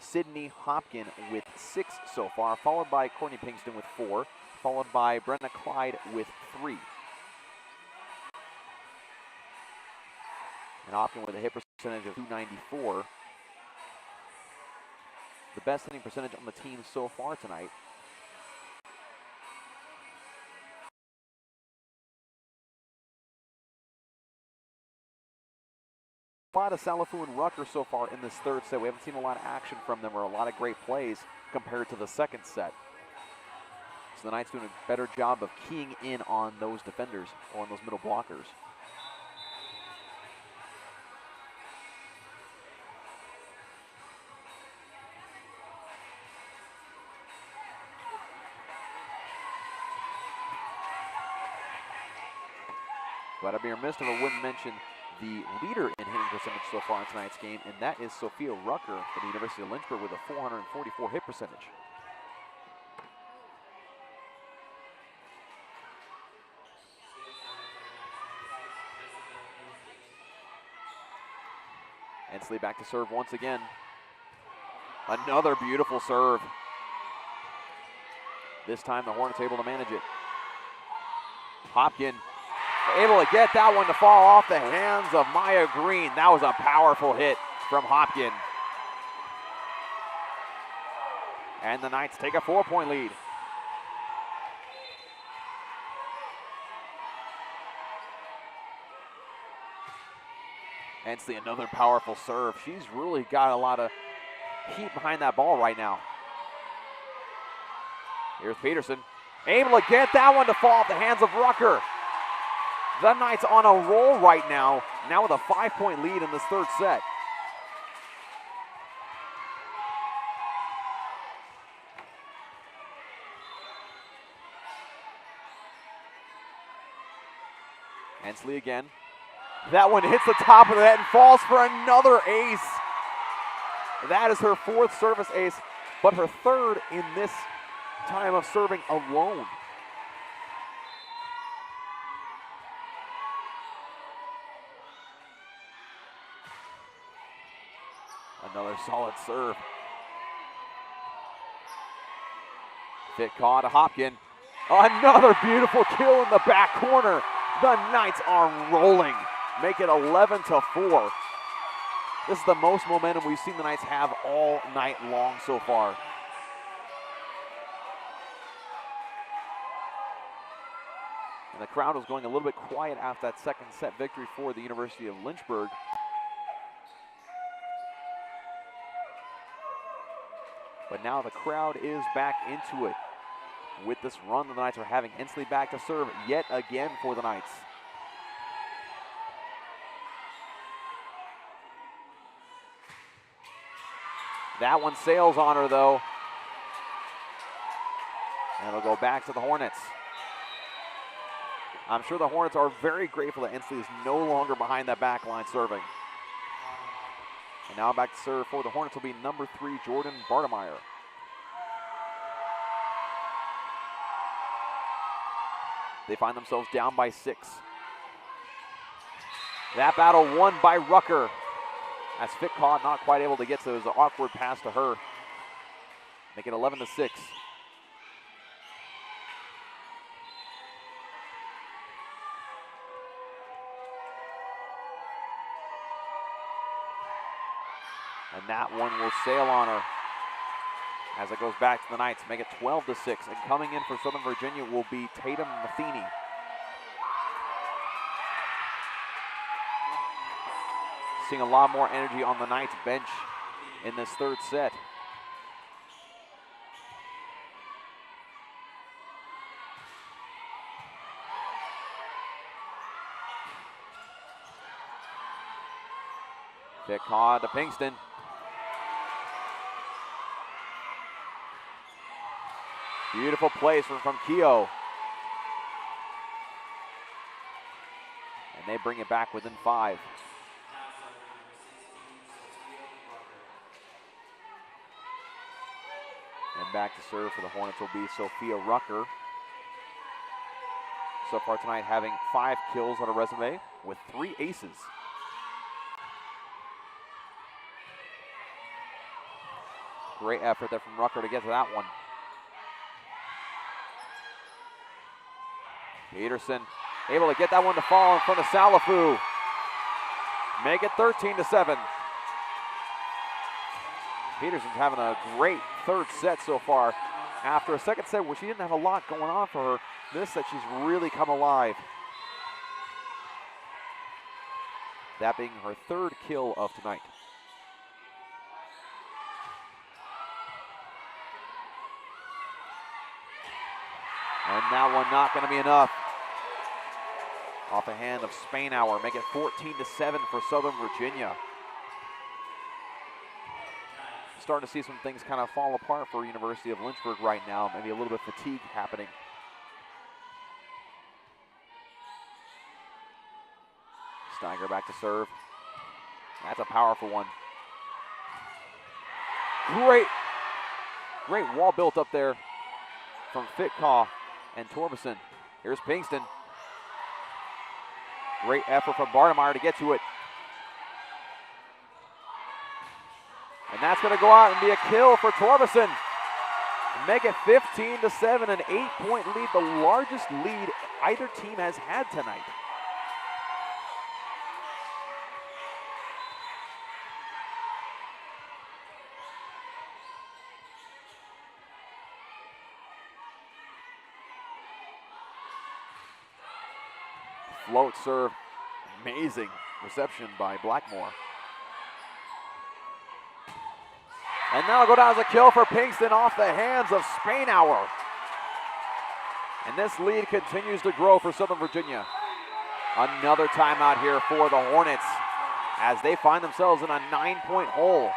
Sydney Hopkin with 6 so far, followed by Courtney Pinkston with 4, followed by Brenna Clyde with 3. And Hopkin with a hit percentage of .294. the best hitting percentage on the team so far tonight. A lot of Salafu and Rucker so far in this third set. We haven't seen a lot of action from them or a lot of great plays compared to the second set. So the Knights doing a better job of keying in on those defenders or on those middle blockers. But I'd be remiss if I wouldn't mention the leader in hitting percentage so far in tonight's game, and that is Sophia Rucker for the University of Lynchburg with a 444 hit percentage. Ensley back to serve once again. Another beautiful serve. This time the Hornets able to manage it. Hopkin able to get that one to fall off the hands of Maya Green. That was a powerful hit from Hopkin. And the Knights take a 4-point lead. Ensley, another powerful serve. She's really got a lot of heat behind that ball right now. Here's Peterson, able to get that one to fall off the hands of Rucker. The Knights on a roll right now with a 5-point lead in this third set. Ensley again. That one hits the top of the net and falls for another ace. That is her 4th service ace, but her 3rd in this time of serving alone. Another solid serve. Fit call to Hopkin. Another beautiful kill in the back corner. The Knights are rolling. Make it 11-4. This is the most momentum we've seen the Knights have all night long so far. And the crowd was going a little bit quiet after that second set victory for the University of Lynchburg. But now the crowd is back into it with this run the Knights are having. Ensley back to serve yet again for the Knights. That one sails on her though. And it'll go back to the Hornets. I'm sure the Hornets are very grateful that Ensley is no longer behind that back line serving. And now back to serve for the Hornets will be number 3, Jordan Bartemeyer. They find themselves down by 6. That battle won by Rucker. As Fitcaw not quite able to get to, it was an awkward pass to her. Make it 11-6. And that one will sail on her as it goes back to the Knights. Make it 12-6. And coming in for Southern Virginia will be Tatum Matheny. Seeing a lot more energy on the Knights bench in this third set. Fitcaw to Pinkston. Beautiful plays from Keogh. And they bring it back within 5. And back to serve for the Hornets will be Sophia Rucker. So far tonight having 5 kills on her resume with 3 aces. Great effort there from Rucker to get to that one. Peterson able to get that one to fall in front of Salafu. Make it 13-7. Peterson's having a great third set so far. After a second set where she didn't have a lot going on for her, this set she's really come alive. That being her third kill of tonight. And that one not going to be enough. Off the hand of Spainhour, make it 14-7 for Southern Virginia. Starting to see some things kind of fall apart for University of Lynchburg right now. Maybe a little bit of fatigue happening. Steiger back to serve. That's a powerful one. Great wall built up there from Fitkaw and Torbeson. Here's Pinkston. Great effort from Bartemeyer to get to it. And that's going to go out and be a kill for Torbeson. Make it 15-7, an 8-point lead, the largest lead either team has had tonight. Float serve, amazing reception by Blackmore. And that'll go down as a kill for Pinkston off the hands of Spainhour. And this lead continues to grow for Southern Virginia. Another timeout here for the Hornets as they find themselves in a 9-point hole.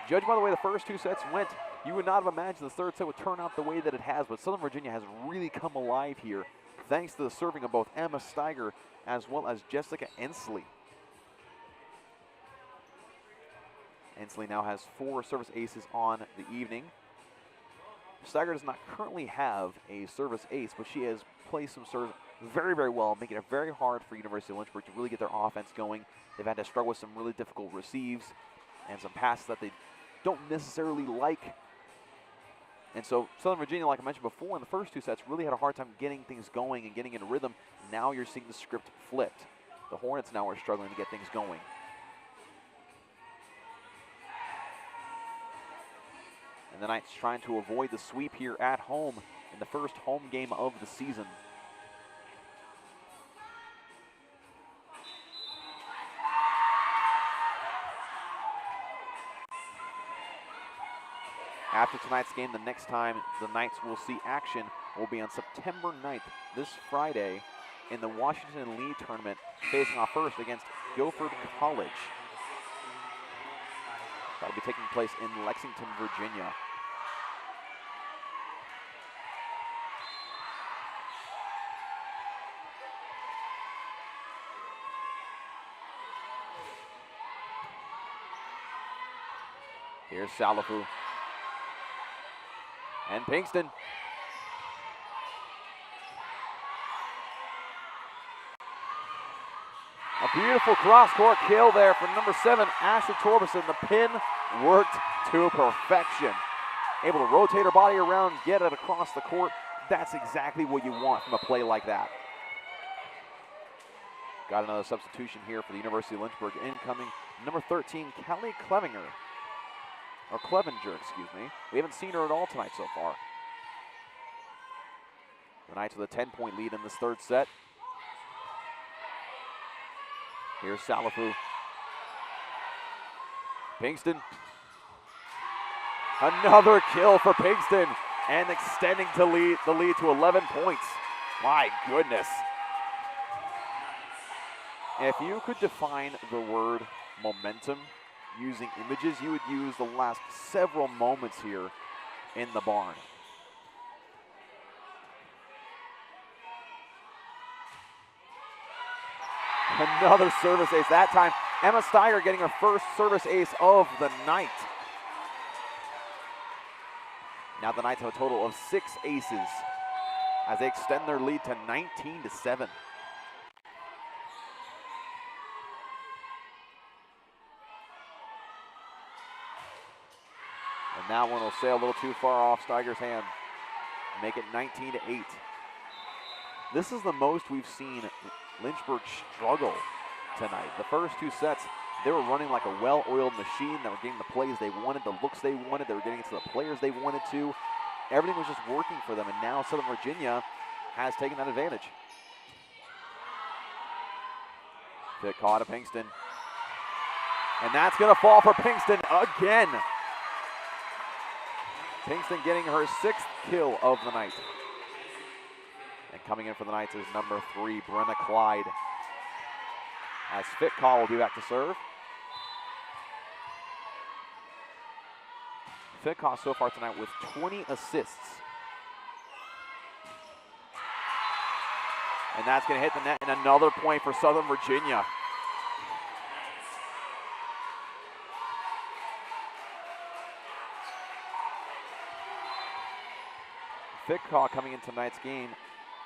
Judging by the way the first two sets went, you would not have imagined the third set would turn out the way that it has, but Southern Virginia has really come alive here thanks to the serving of both Emma Steiger as well as Jessica Ensley. Ensley now has 4 service aces on the evening. Steiger does not currently have a service ace, but she has played some serves very, very well, making it very hard for University of Lynchburg to really get their offense going. They've had to struggle with some really difficult receives and some passes that they don't necessarily like. And so Southern Virginia, like I mentioned before, in the first two sets, really had a hard time getting things going and getting in rhythm. Now you're seeing the script flipped. The Hornets now are struggling to get things going. And the Knights trying to avoid the sweep here at home in the first home game of the season. After tonight's game, the next time the Knights will see action will be on September 9th, this Friday, in the Washington Lee tournament, facing off first against Guilford College. That'll be taking place in Lexington, Virginia. Here's Salafu. And Pinkston. A beautiful cross-court kill there from number 7, Ashley Torbeson. The pin worked to perfection. Able to rotate her body around, get it across the court. That's exactly what you want from a play like that. Got another substitution here for the University of Lynchburg. Incoming, number 13, Callie Clevenger. Or Clevenger, excuse me. We haven't seen her at all tonight so far. The Knights with a 10-point lead in this third set. Here's Salafu. Pinkston. Another kill for Pinkston. And extending to the lead to 11 points. My goodness. If you could define the word momentum using images, you would use the last several moments here in the barn. Another service ace. That time, Emma Steiger getting her first service ace of the night. Now the Knights have a total of 6 aces as they extend their lead to 19-7. And that one will sail a little too far off Steiger's hand. Make it 19-8. This is the most we've seen Lynchburg struggle tonight. The first two sets, They were running like a well-oiled machine. They were getting the plays they wanted, the looks they wanted. They were getting it to the players they wanted to. Everything was just working for them, and now Southern Virginia has taken that advantage. Pick caught to Pinkston. And that's going to fall for Pinkston again. Pinkston getting her 6th kill of the night. And coming in for the Knights is number 3, Brenna Clyde. As Fitcaw will be back to serve. Fitcaw so far tonight with 20 assists. And that's going to hit the net, and another point for Southern Virginia. Fitcaw coming into tonight's game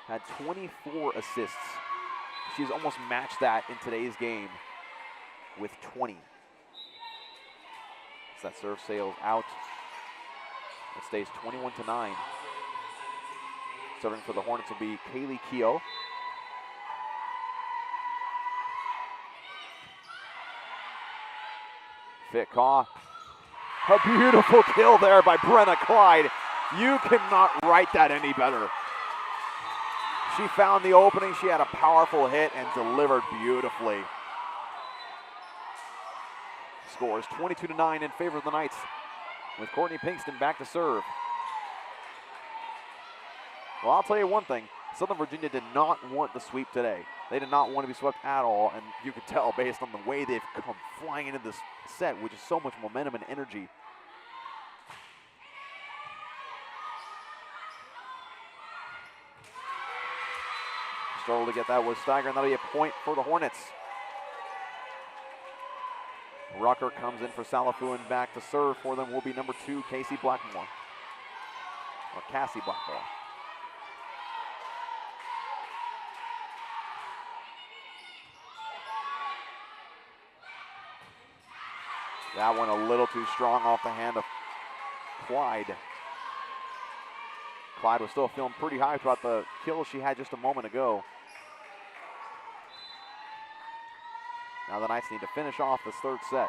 had 24 assists. She's almost matched that in today's game with 20. So that serve sails out. It stays 21-9. Serving for the Hornets will be Kaylee Keogh. Fitcaw. A beautiful kill there by Brenna Clyde. You cannot write that any better. She found the opening. She had a powerful hit and delivered beautifully. Scores 22-9 in favor of the Knights, with Courtney Pinkston back to serve. Well, I'll tell you one thing. Southern Virginia did not want the sweep today. They did not want to be swept at all, and you could tell based on the way they've come flying into this set, which is so much momentum and energy. Struggled to get that with Steiger, and that'll be a point for the Hornets. Rucker comes in for Salafu, and back to serve for them will be number 2, Cassie Blackmore. Or Cassie Blackmore. That one a little too strong off the hand of Clyde. Clyde was still feeling pretty high throughout the kill she had just a moment ago. Now the Knights need to finish off this 3rd set.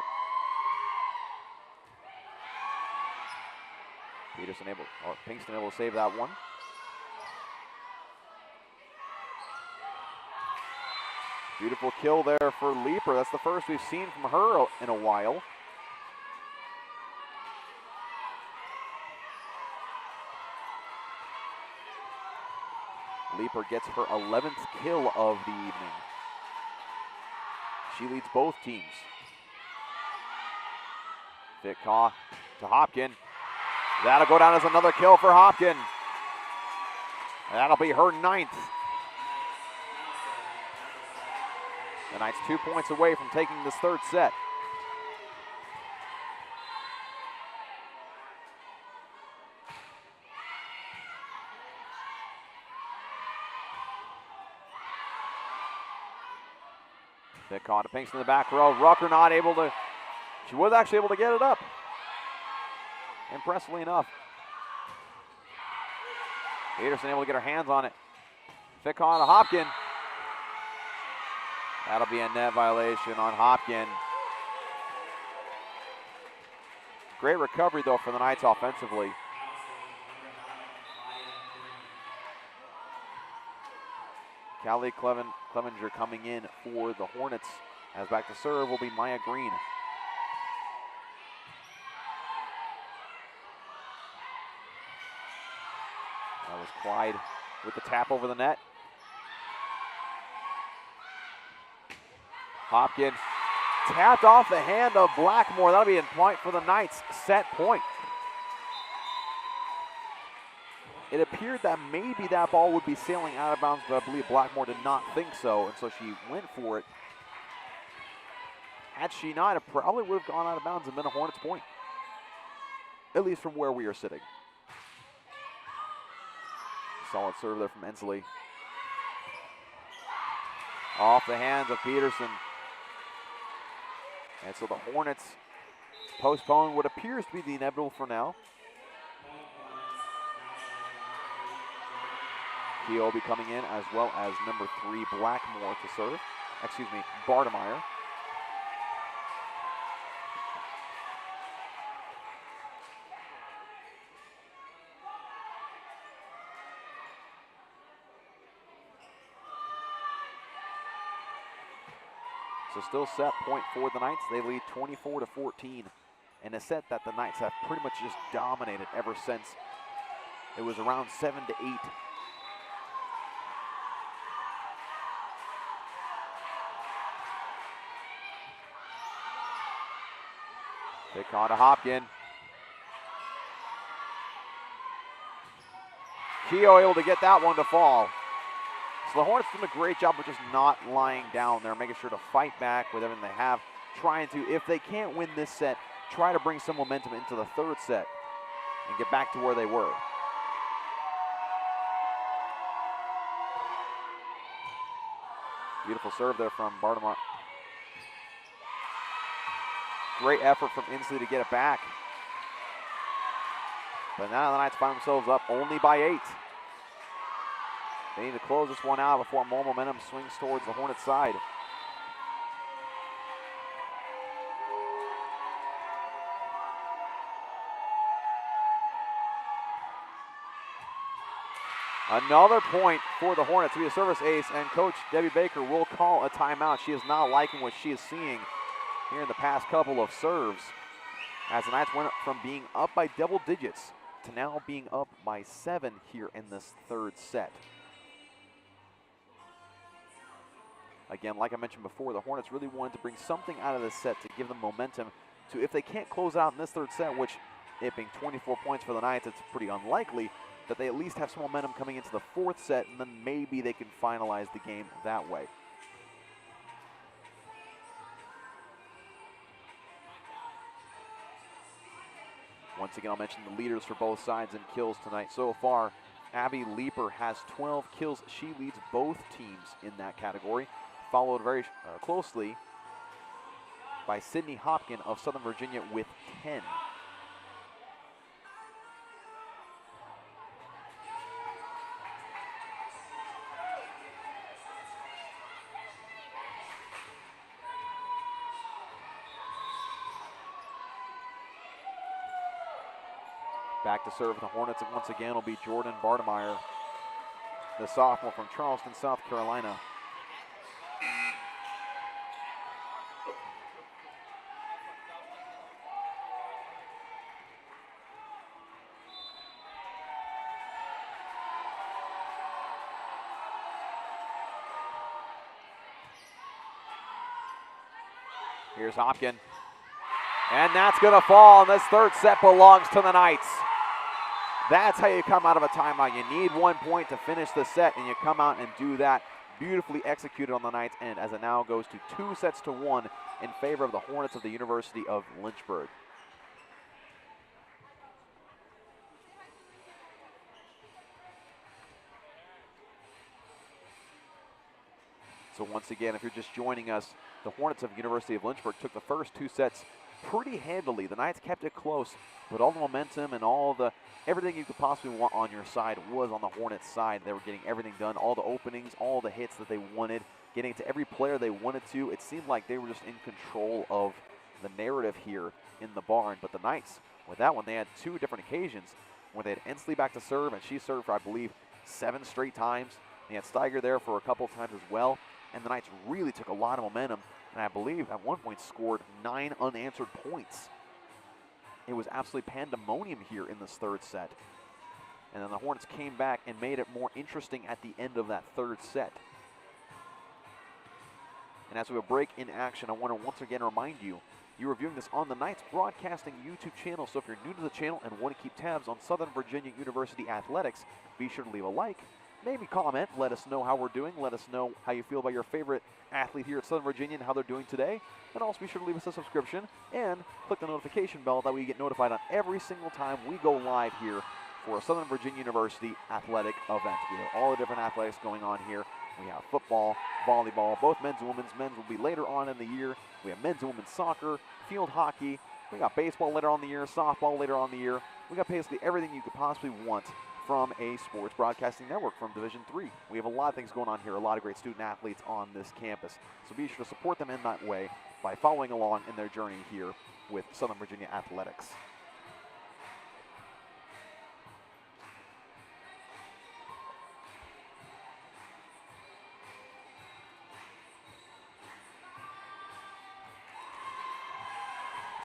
Pinkston able to save that one. Beautiful kill there for Leaper. That's the first we've seen from her in a while. Leaper gets her 11th kill of the evening. She leads both teams. Fitcaw to Hopkin. That'll go down as another kill for Hopkin. That'll be her 9th. The Knights 2 points away from taking this 3rd set. Fitcaw to Pinkston in the back row. Rucker not able to, she was actually able to get it up. Impressively enough. Peterson able to get her hands on it. Fitcaw to Hopkin. That'll be a net violation on Hopkin. Great recovery though for the Knights offensively. Callie Clevenger coming in for the Hornets. As back to serve will be Maya Green. That was Clyde with the tap over the net. Hopkins tapped off the hand of Blackmore. That'll be a point for the Knights. Set point. It appeared that maybe that ball would be sailing out of bounds, but I believe Blackmore did not think so, and so she went for it. Had she not, it probably would have gone out of bounds and been a Hornets point, at least from where we are sitting. Solid serve there from Ensley. Off the hands of Peterson. And so the Hornets postpone what appears to be the inevitable for now. Keogh will be coming in, as well as number 3 Blackmore to serve. Excuse me, Bartemeyer. So still set point for the Knights. They lead 24-14 in a set that the Knights have pretty much just dominated ever since it was around 7-8. Pick on to Hopkin. Keogh able to get that one to fall. So the Hornets doing a great job of just not lying down there, making sure to fight back with everything they have, trying to, if they can't win this set, try to bring some momentum into the third set and get back to where they were. Beautiful serve there from Bartimar. Great effort from Inslee to get it back. But now the Knights find themselves up only by 8. They need to close this one out before more momentum swings towards the Hornets' side. Another point for the Hornets to be a service ace, and Coach Debbie Baker will call a timeout. She is not liking what she is seeing here in the past couple of serves, as the Knights went from being up by double digits to now being up by 7 here in this third set. Again, like I mentioned before, the Hornets really wanted to bring something out of this set to give them momentum to, if they can't close out in this third set, which it being 24 points for the Knights, it's pretty unlikely, that they at least have some momentum coming into the fourth set, and then maybe they can finalize the game that way. Once again, I'll mention the leaders for both sides in kills tonight. So far, Abby Leeper has 12 kills. She leads both teams in that category, followed very closely by Sydney Hopkin of Southern Virginia with 10. Back to serve the Hornets, and once again will be Jordan Bartemeyer, the sophomore from Charleston, South Carolina. Here's Hopkin. And that's going to fall, and this third set belongs to the Knights. That's how you come out of a timeout. You need 1 point to finish the set, and you come out and do that. Beautifully executed on the Knights' end, as it now goes to 2-1 in favor of the Hornets of the University of Lynchburg. So once again, if you're just joining us, the Hornets of University of Lynchburg took the first 2 sets pretty handily. The Knights kept it close, but all the momentum and everything you could possibly want on your side was on the Hornets' side. They were getting everything done, all the openings, all the hits that they wanted, getting to every player they wanted to. It seemed like they were just in control of the narrative here in the barn. But the Knights, with that one, they had 2 different occasions where they had Inslee back to serve, and she served for, I believe, 7 straight times. They had Steiger there for a couple of times as well, and the Knights really took a lot of momentum, and I believe at one point scored 9 unanswered points. It was absolutely pandemonium here in this third set. And then the Hornets came back and made it more interesting at the end of that third set. And as we have a break in action, I want to once again remind you, you are viewing this on the Knights Broadcasting YouTube channel. So if you're new to the channel and want to keep tabs on Southern Virginia University athletics, be sure to leave a like, maybe comment, let us know how we're doing, let us know how you feel about your favorite athlete here at Southern Virginia and how they're doing today. And also be sure to leave us a subscription and click the notification bell, that way you get notified on every single time we go live here for a Southern Virginia University athletic event. We have all the different athletics going on here. We have football, volleyball, both men's and women's. Men's will be later on in the year. We have men's and women's soccer, field hockey. We got baseball later on in the year, softball later on in the year. We got basically everything you could possibly want from a sports broadcasting network from Division III. We have a lot of things going on here, a lot of great student athletes on this campus. So be sure to support them in that way by following along in their journey here with Southern Virginia Athletics.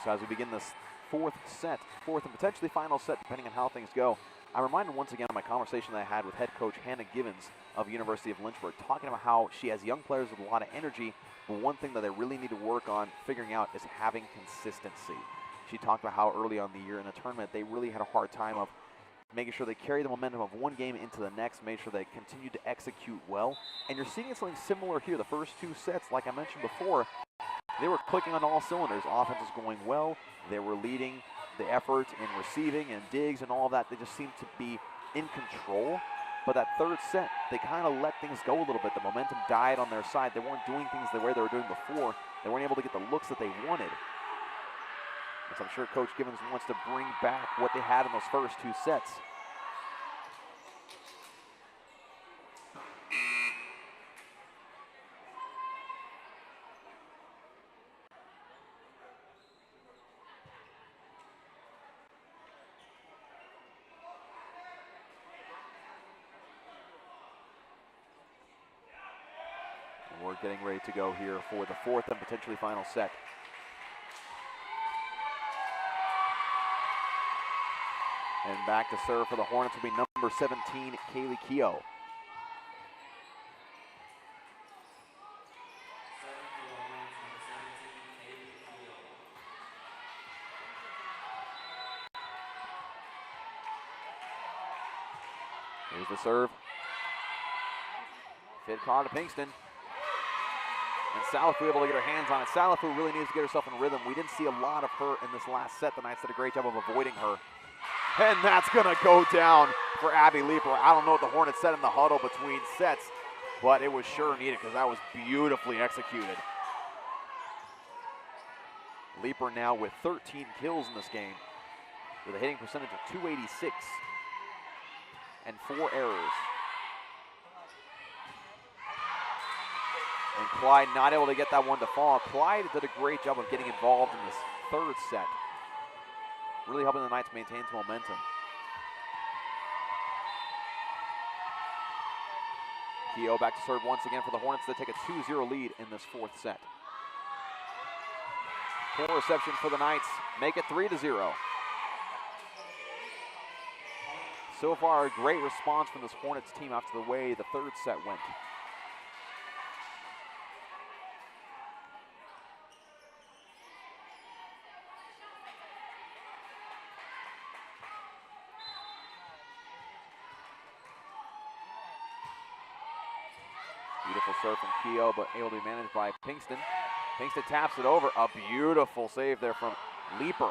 So as we begin this fourth and potentially final set, depending on how things go, I'm reminded once again of my conversation that I had with head coach Hannah Givens of University of Lynchburg, talking about how she has young players with a lot of energy, but one thing that they really need to work on figuring out is having consistency. She talked about how early on in the year in the tournament, they really had a hard time of making sure they carry the momentum of one game into the next, make sure they continue to execute well. And you're seeing something similar here. The first two sets, like I mentioned before, they were clicking on all cylinders. Offense is going well. They were leading the effort in receiving and digs and all of that. They just seemed to be in control. But that third set, they kind of let things go a little bit. The momentum died on their side. They weren't doing things the way they were doing before. They weren't able to get the looks that they wanted. So I'm sure Coach Givens wants to bring back what they had in those first two sets. And we're getting ready to go here for the fourth and potentially final set. And back to serve for the Hornets will be number 17, Kaylee Keogh. Here's the serve. Fit call to Pinkston. And Salafu able to get her hands on it. Salafu really needs to get herself in rhythm. We didn't see a lot of her in this last set. The Knights did a great job of avoiding her. And that's going to go down for Abby Leeper. I don't know what the Hornets said in the huddle between sets, but it was sure needed because that was beautifully executed. Leeper now with 13 kills in this game with a hitting percentage of .286 and 4 errors. And Clyde not able to get that one to fall. Clyde did a great job of getting involved in this third set, really helping the Knights maintain some momentum. Keogh back to serve once again for the Hornets. They take a 2-0 lead in this fourth set. Poor reception for the Knights, make it 3-0. So far, a great response from this Hornets team after the way the third set went. Beautiful serve from Keogh, but able to be managed by Pinkston. Pinkston taps it over. A beautiful save there from Leeper.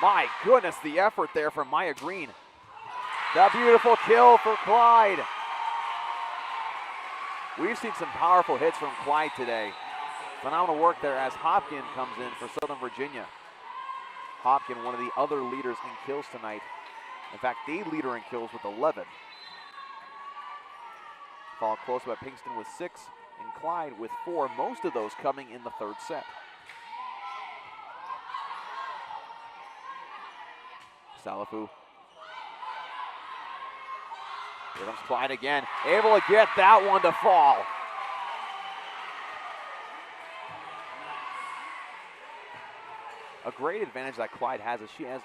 My goodness, the effort there from Maya Green. That beautiful kill for Clyde. We've seen some powerful hits from Clyde today. Phenomenal work there as Hopkin comes in for Southern Virginia. Hopkin, one of the other leaders in kills tonight. In fact, the leader in kills with 11. Followed close by Pinkston with 6 and Clyde with 4, most of those coming in the third set. Salafu. Here comes Clyde again, able to get that one to fall. A great advantage that Clyde has is she has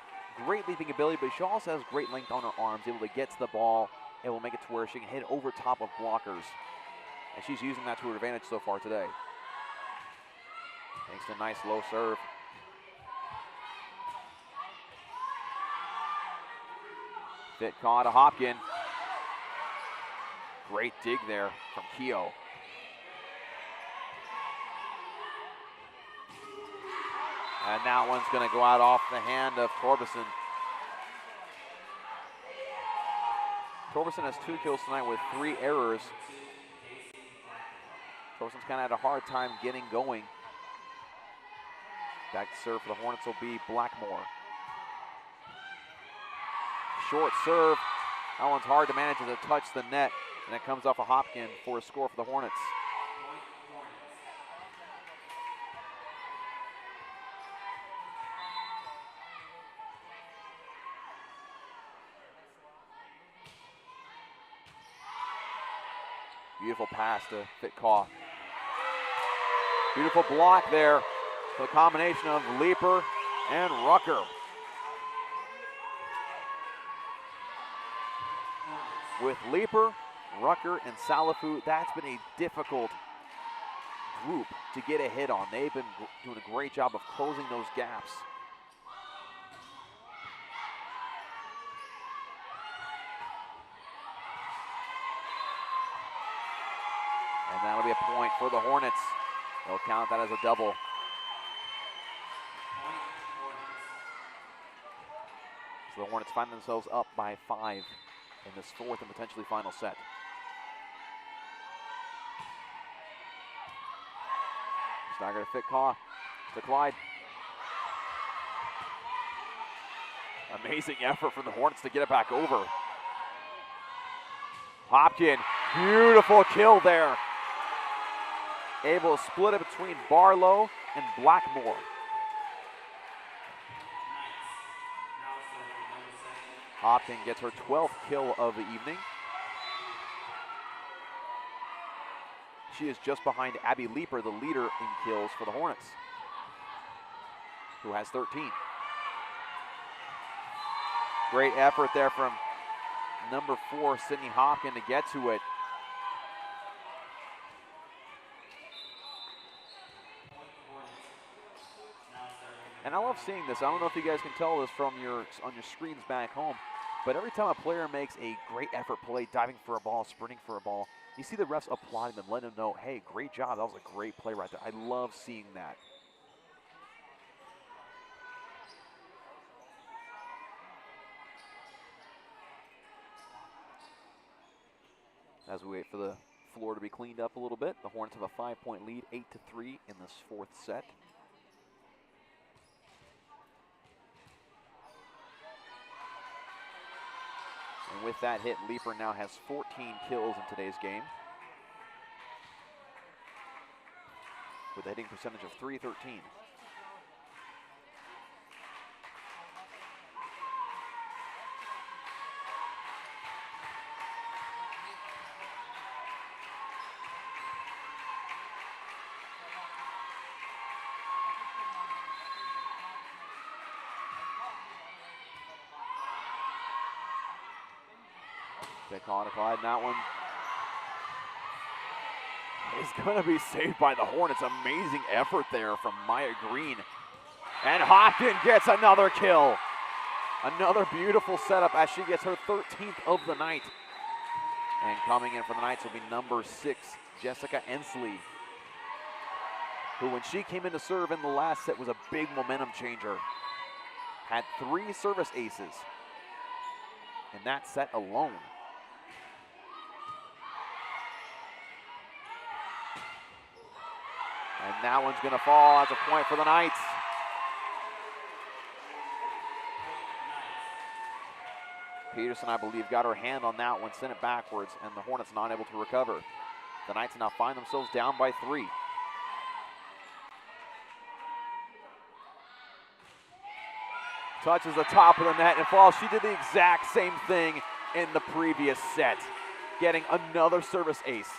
great leaping ability, but she also has great length on her arms, able to get to the ball. It will make it to where she can hit over top of blockers. And she's using that to her advantage so far today. Thanks to a nice low serve. Fit call to Hopkin. Great dig there from Keogh. And that one's going to go out off the hand of Torbeson. Torbeson has 2 kills tonight with 3 errors. Torson's kind of had a hard time getting going. Back to serve for the Hornets will be Blackmore. Short serve. That one's hard to manage as it touched the net, and it comes off a Hopkin for a score for the Hornets. Beautiful pass to Fitcaw. Beautiful block there The combination of Leeper and Rucker. With Leeper, Rucker, and Salafu, that's been a difficult group to get a hit on. They've been doing a great job of closing those gaps. And that'll be a point for the Hornets. They'll count that as a double. So the Hornets find themselves up by 5 in this fourth and potentially final set. It's not going to fit to Clyde. Amazing effort from the Hornets to get it back over. Hopkin, beautiful kill there. Able to split it between Barlow and Blackmore. Hopkin gets her 12th kill of the evening. She is just behind Abby Leeper, the leader in kills for the Hornets, who has 13. Great effort there from number 4, Sydney Hopkin, to get to it. And I love seeing this. I don't know if you guys can tell this from on your screens back home, but every time a player makes a great effort play, diving for a ball, sprinting for a ball, you see the refs applauding them, letting them know, hey, great job. That was a great play right there. I love seeing that. As we wait for the floor to be cleaned up a little bit, the Hornets have a 5-point lead, 8-3 in this fourth set. And with that hit, Leeper now has 14 kills in today's game, with a hitting percentage of .313. They call it a Clyde, and that one is going to be saved by the Hornets. Amazing effort there from Maya Green. And Hopkin gets another kill. Another beautiful setup as she gets her 13th of the night. And coming in for the Knights will be number 6, Jessica Ensley, who when she came in to serve in the last set was a big momentum changer. Had 3 service aces in that set alone. And that one's going to fall as a point for the Knights. Peterson, I believe, got her hand on that one, sent it backwards, and the Hornets not able to recover. The Knights now find themselves down by 3. Touches the top of the net and falls. She did the exact same thing in the previous set, getting another service ace.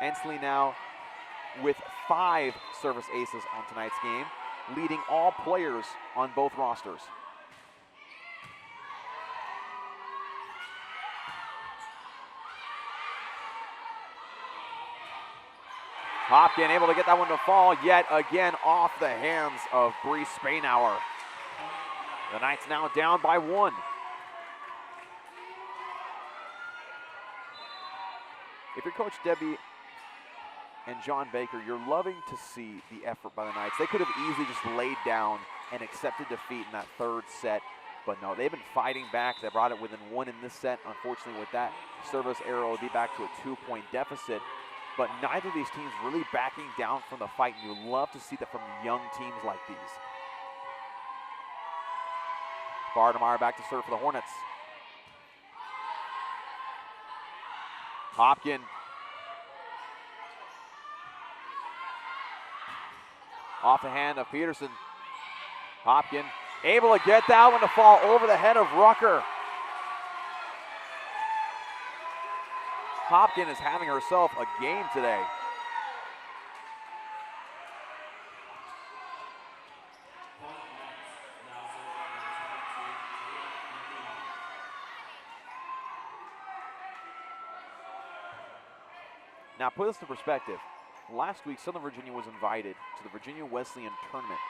Ensley now with 5 service aces on tonight's game, leading all players on both rosters. Hopkin able to get that one to fall yet again off the hands of Bree Spainauer. The Knights now down by 1. If you're Coach Debbie and John Baker, you're loving to see the effort by the Knights. They could have easily just laid down and accepted defeat in that 3rd set, but no, they've been fighting back. They brought it within 1 in this set. Unfortunately, with that service error, it'll be back to a 2-point deficit, but neither of these teams really backing down from the fight, and you love to see that from young teams like these. Bartemeyer back to serve for the Hornets. Hopkin off the hand of Peterson. Hopkin able to get that one to fall over the head of Rucker. Hopkin is having herself a game today. Now, put this in perspective. Last week, Southern Virginia was invited to the Virginia Wesleyan tournament.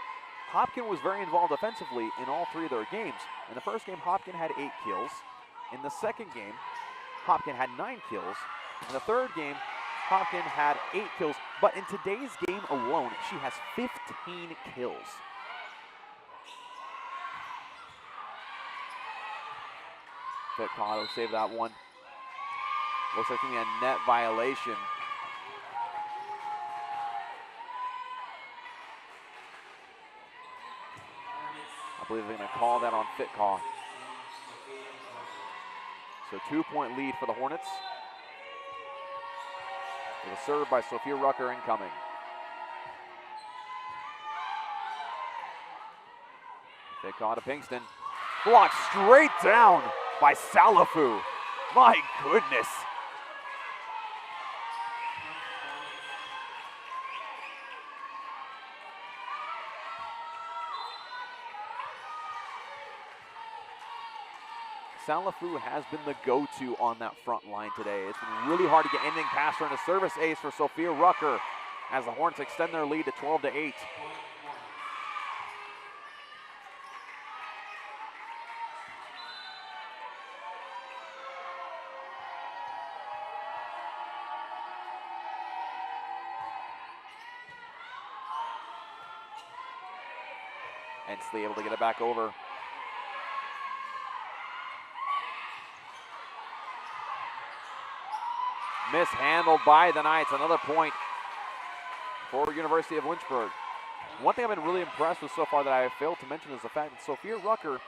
Hopkins was very involved offensively in all 3 of their games. In the first game, Hopkins had 8 kills. In the second game, Hopkins had 9 kills. In the third game, Hopkins had 8 kills. But in today's game alone, she has 15 kills. Fitcotto saved that one. Looks like it's going to be a net violation. I believe they're going to call that on Fitcaw. So 2-point lead for the Hornets. With a serve by Sophia Rucker incoming. Fitcaw to Pinkston. Blocked straight down by Salafu. My goodness. Salafu has been the go-to on that front line today. It's been really hard to get anything past her, and a service ace for Sophia Rucker as the Hornets extend their lead to 12-8. Ensley able to get it back over. Mishandled by the Knights. Another point for University of Lynchburg. One thing I've been really impressed with so far that I have failed to mention is the fact that Sophia Rucker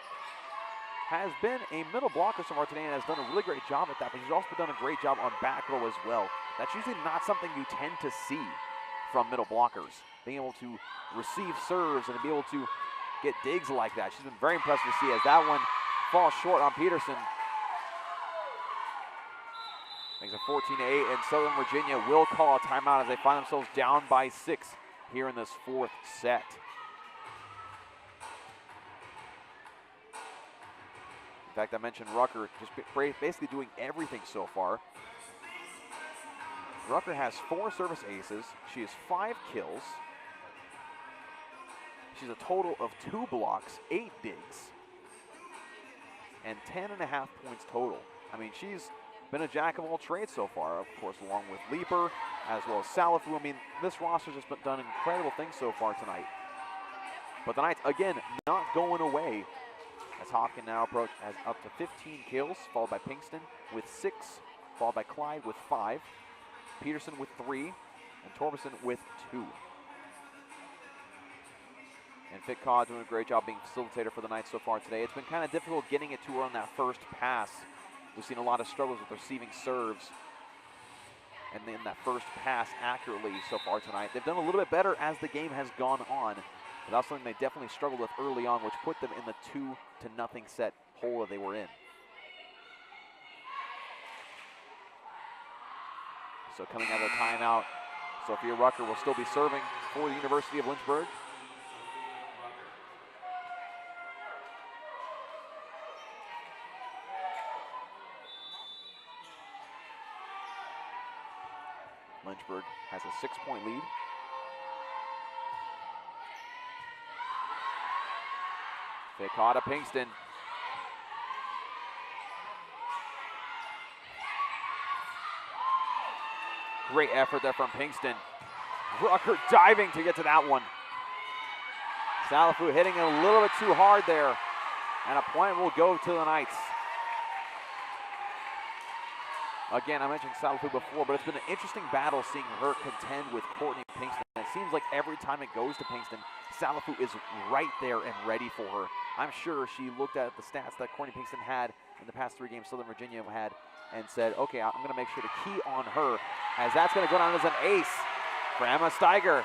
has been a middle blocker so far today and has done a really great job at that, but she's also done a great job on back row as well. That's usually not something you tend to see from middle blockers, being able to receive serves and be able to get digs like that. She's been very impressive to see as that one falls short on Peterson. Makes it 14-8, and Southern Virginia will call a timeout as they find themselves down by 6 here in this 4th set. In fact, I mentioned Rucker just basically doing everything so far. Rucker has 4 service aces. She has 5 kills. She's a total of 2 blocks, 8 digs, and 10.5 points total. I mean, she's been a jack of all trades so far, of course, along with Leaper, as well as Salafu. I mean, this roster's just done incredible things so far tonight. But the Knights, again, not going away, as Hopkins now approach as up to 15 kills, followed by Pinkston with 6, followed by Clyde with 5, Peterson with 3, and Torbenson with 2. And Fitcaw doing a great job being facilitator for the Knights so far today. It's been kind of difficult getting it to her on that first pass. We've seen a lot of struggles with receiving serves and then that first pass accurately so far tonight. They've done a little bit better as the game has gone on, but that's something they definitely struggled with early on, which put them in the 2-0 set hole that they were in. So coming out of the timeout, Sophia Rucker will still be serving for the University of Lynchburg. Lynchburg has a 6-point lead. Fitcaw to Pinkston. Great effort there from Pinkston. Rucker diving to get to that one. Salafu hitting it a little bit too hard there. And a point will go to the Knights. Again, I mentioned Salafu before, but it's been an interesting battle seeing her contend with Courtney Pinkston. It seems like every time it goes to Pinkston, Salafu is right there and ready for her. I'm sure she looked at the stats that Courtney Pinkston had in the past 3 games Southern Virginia had and said, okay, I'm going to make sure to key on her, as that's going to go down as an ace for Emma Steiger.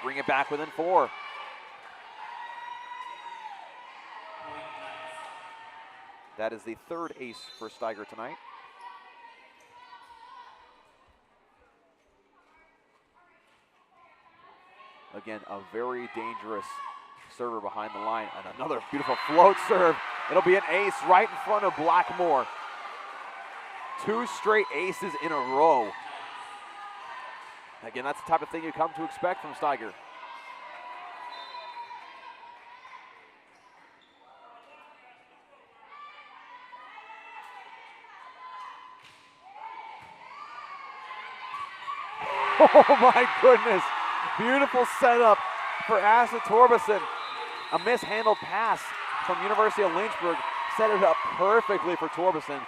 Bring it back within 4. That is the 3rd ace for Steiger tonight. Again, a very dangerous server behind the line, and another beautiful float serve. It'll be an ace right in front of Blackmore. 2 straight aces in a row Again, that's the type of thing you come to expect from Steiger. Oh my goodness. Beautiful setup for Asa Torbeson. A mishandled pass from University of Lynchburg set it up perfectly for Torbeson.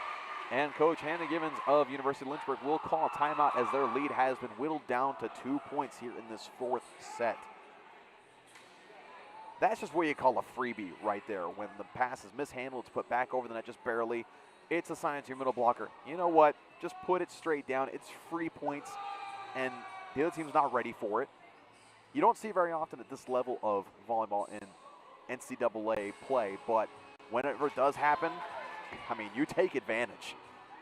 And Coach Hannah Givens of University of Lynchburg will call a timeout as their lead has been whittled down to 2 points here in this fourth set. That's just what you call a freebie right there. When the pass is mishandled, it's put back over the net just barely. It's assigned to your middle blocker. You know what? Just put it straight down. It's free points, and the other team's not ready for it. You don't see very often at this level of volleyball in NCAA play, but whenever it does happen, I mean, you take advantage,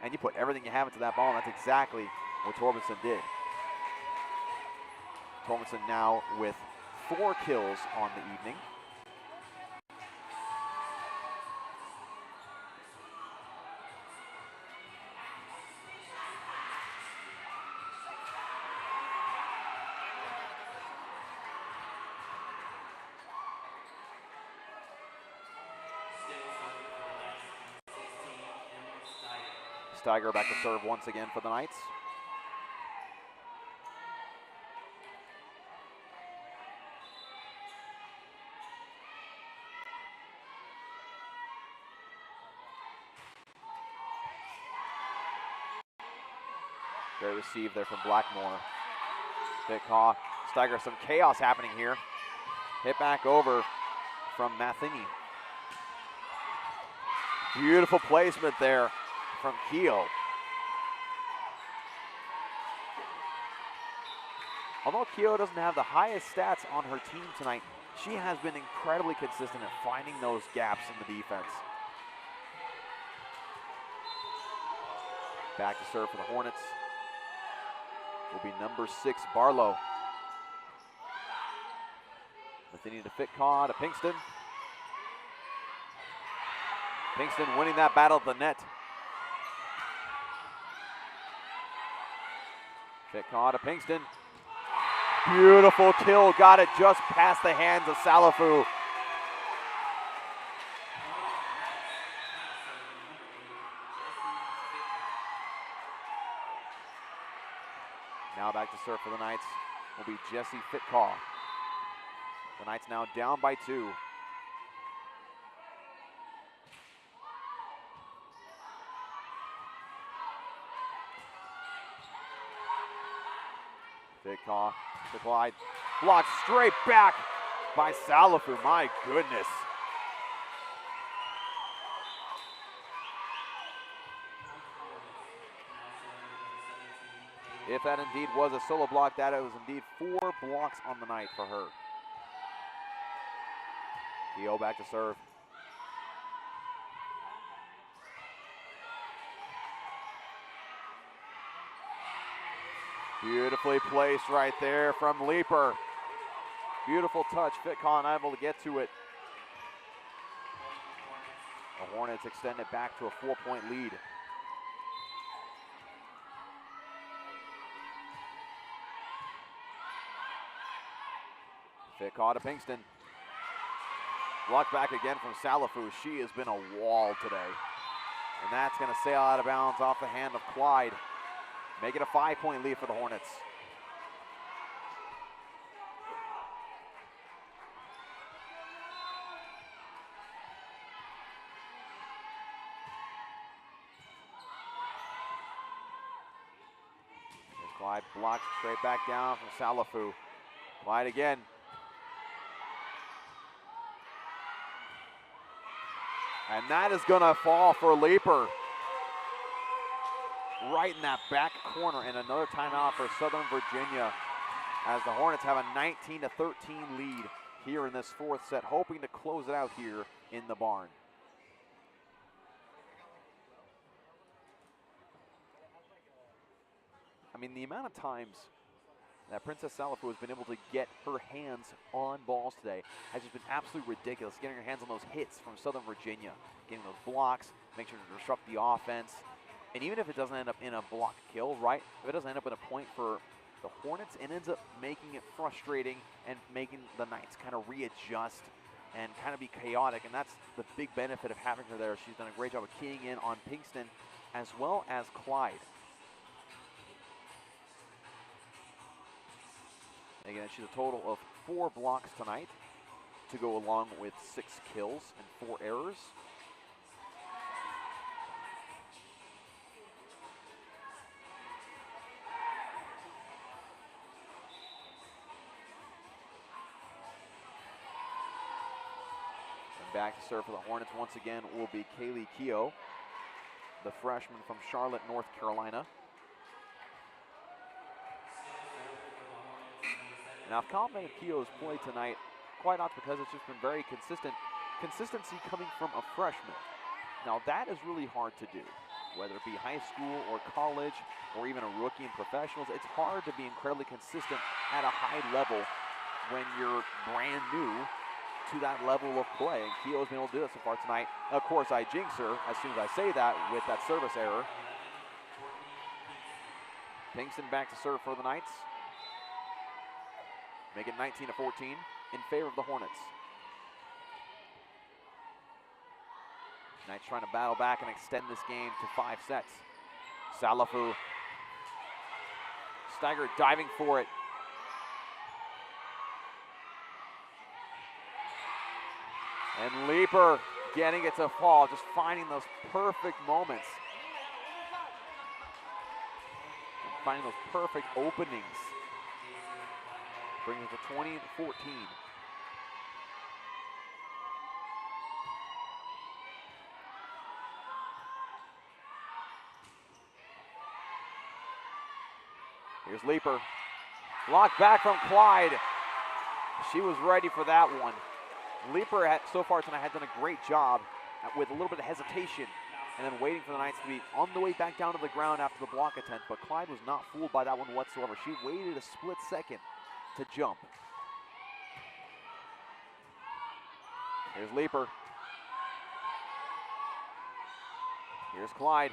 and you put everything you have into that ball, and that's exactly what Torbenson did. Torbenson now with 4 kills on the evening. Steiger back to serve once again for the Knights. Great receive there from Blackmore. Thick Haw. Steiger, some chaos happening here. Hit back over from Matheny. Beautiful placement there from Keogh. Although Keogh doesn't have the highest stats on her team tonight, she has been incredibly consistent at finding those gaps in the defense. Back to serve for the Hornets will be number 6, Barlow. Matheny to Fitcaw to Pinkston. Pinkston winning that battle at the net. Fitcaw to Pinkston. Beautiful kill, got it just past the hands of Salafu. Now back to serve for the Knights will be Jesse Fitcaw. The Knights now down by 2. Fitcaw to Clyde. Blocked straight back by Salafu. My goodness. If that indeed was a solo block, that it was indeed 4 blocks on the night for her. Keogh back to serve. Beautifully placed right there from Leaper. Beautiful touch. Fitcaw unable to get to it. The Hornets extend it back to a 4-point lead. Fitcaw to Pinkston. Blocked back again from Salafu. She has been a wall today. And that's going to sail out of bounds off the hand of Clyde. Make it a 5-point lead for the Hornets. Here's Clyde blocked straight back down from Salafu. Clyde again. And that is going to fall for Leaper. Right in that back corner, and another timeout for Southern Virginia as the Hornets have a 19-13 lead here in this 4th set, hoping to close it out here in the barn. I mean, the amount of times that Princess Salafu has been able to get her hands on balls today has just been absolutely ridiculous. Getting her hands on those hits from Southern Virginia, getting those blocks, make sure to disrupt the offense. And even if it doesn't end up in a block kill, right? If it doesn't end up in a point for the Hornets and ends up making it frustrating and making the Knights kind of readjust and kind of be chaotic, and that's the big benefit of having her there. She's done a great job of keying in on Pinkston as well as Clyde. Again, she's a total of 4 blocks tonight to go along with 6 kills and 4 errors. And back to serve for the Hornets once again will be Kaylee Keogh, the freshman from Charlotte, North Carolina. Now, I've complimented Keogh's play tonight quite often because it's just been very consistent. Consistency coming from a freshman. Now, that is really hard to do, whether it be high school or college or even a rookie in professionals. It's hard to be incredibly consistent at a high level when you're brand new to that level of play. And Keogh's been able to do it so far tonight. Of course, I jinx her as soon as I say that with that service error. Pinkston back to serve for the Knights. Make it 19-14 in favor of the Hornets. Knights trying to battle back and extend this game to 5 sets. Salafu. Steiger diving for it. And Leaper getting it to fall, just finding those perfect moments. And finding those perfect openings. Brings it to 20-14. Here's Leaper. Blocked back from Clyde. She was ready for that one. Leaper so far tonight had done a great job with a little bit of hesitation and then waiting for the Knights to be on the way back down to the ground after the block attempt, but Clyde was not fooled by that one whatsoever. She waited a split second to jump. Here's Leaper. Here's Clyde.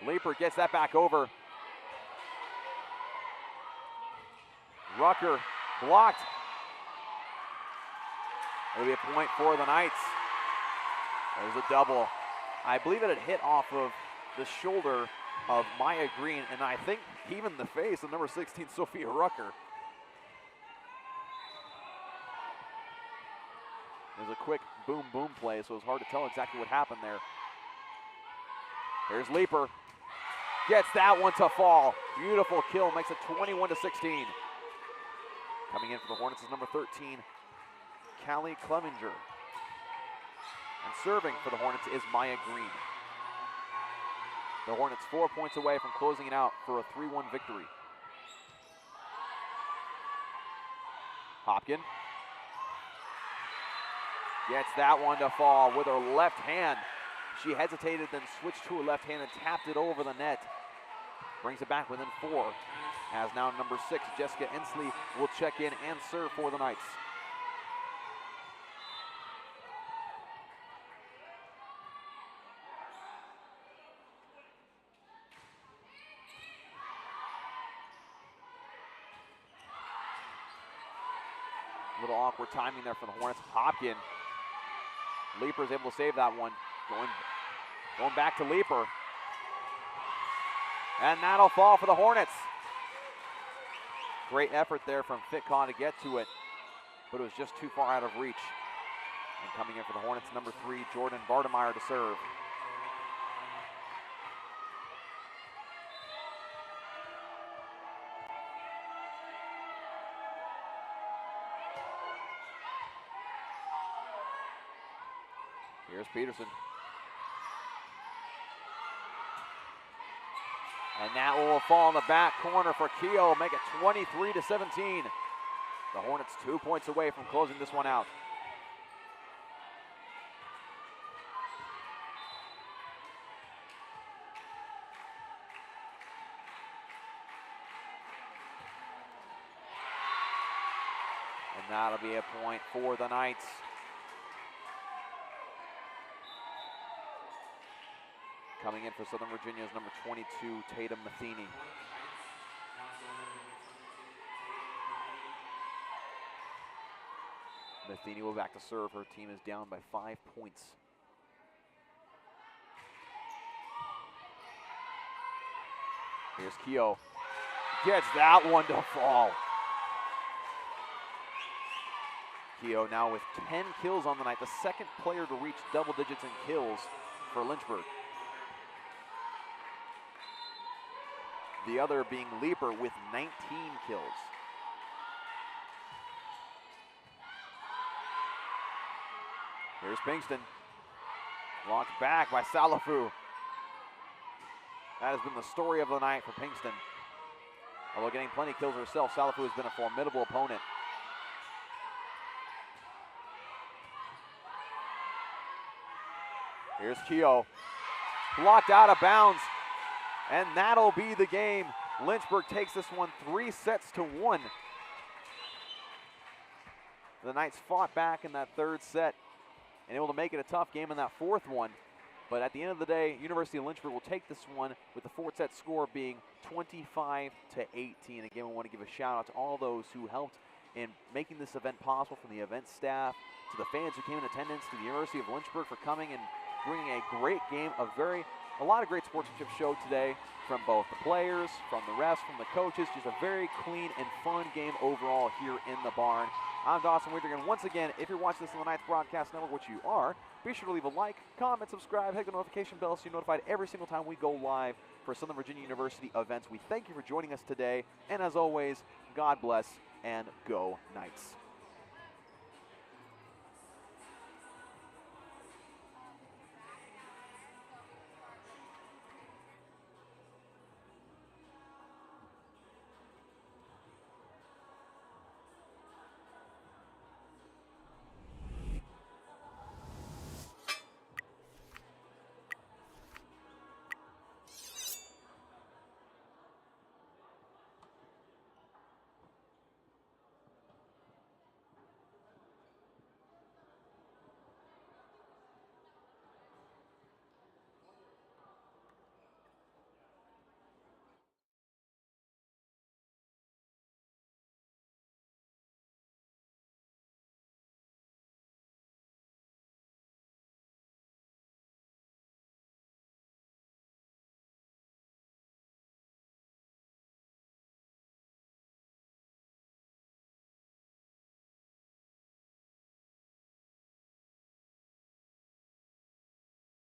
Leaper gets that back over. Rucker blocked. It'll be a point for the Knights. There's a double. I believe it had hit off of the shoulder of Maya Green, and I think even the face of number 16, Sophia Rucker. There's a quick boom, boom play, so it's hard to tell exactly what happened there. Here's Leaper. Gets that one to fall. Beautiful kill, makes it 21-16. Coming in for the Hornets is number 13, Callie Clevenger. And serving for the Hornets is Maya Green. The Hornets 4 points away from closing it out for a 3-1 victory. Hopkin gets that one to fall with her left hand. She hesitated, then switched to her left hand and tapped it over the net. Brings it back within 4. As now number 6, Jessica Ensley, will check in and serve for the Knights. A little awkward timing there for the Hornets. Hopkin. Leaper's able to save that one. Going back to Leaper. And that'll fall for the Hornets. Great effort there from Fitcon to get to it, but it was just too far out of reach. And coming in for the Hornets, number 3, Jordan Bartemeyer to serve. Here's Peterson. And that will fall in the back corner for Keogh, make it 23-17. The Hornets 2 points away from closing this one out. And that'll be a point for the Knights. Coming in for Southern Virginia is number 22, Tatum Matheny. Matheny will back to serve. Her team is down by 5 points. Here's Keogh. Gets that one to fall. Keogh now with 10 kills on the night, the second player to reach double digits in kills for Lynchburg. The other being Leeper with 19 kills. Here's Pinkston. Blocked back by Salafu. That has been the story of the night for Pinkston. Although getting plenty of kills herself, Salafu has been a formidable opponent. Here's Keogh. Blocked out of bounds. And that'll be the game. Lynchburg takes this one 3-1. The Knights fought back in that third set and able to make it a tough game in that fourth one. But at the end of the day, University of Lynchburg will take this one with the fourth set score being 25-18. Again, we want to give a shout out to all those who helped in making this event possible, from the event staff to the fans who came in attendance, to the University of Lynchburg for coming and bringing a great game. A lot of great sportsmanship showed today from both the players, from the refs, from the coaches. Just a very clean and fun game overall here in the barn. I'm Dawson Widrigan. Once again, if you're watching this on the Knights Broadcast Network, which you are, be sure to leave a like, comment, subscribe, hit the notification bell so you're notified every single time we go live for Southern Virginia University events. We thank you for joining us today, and as always, God bless and go Knights.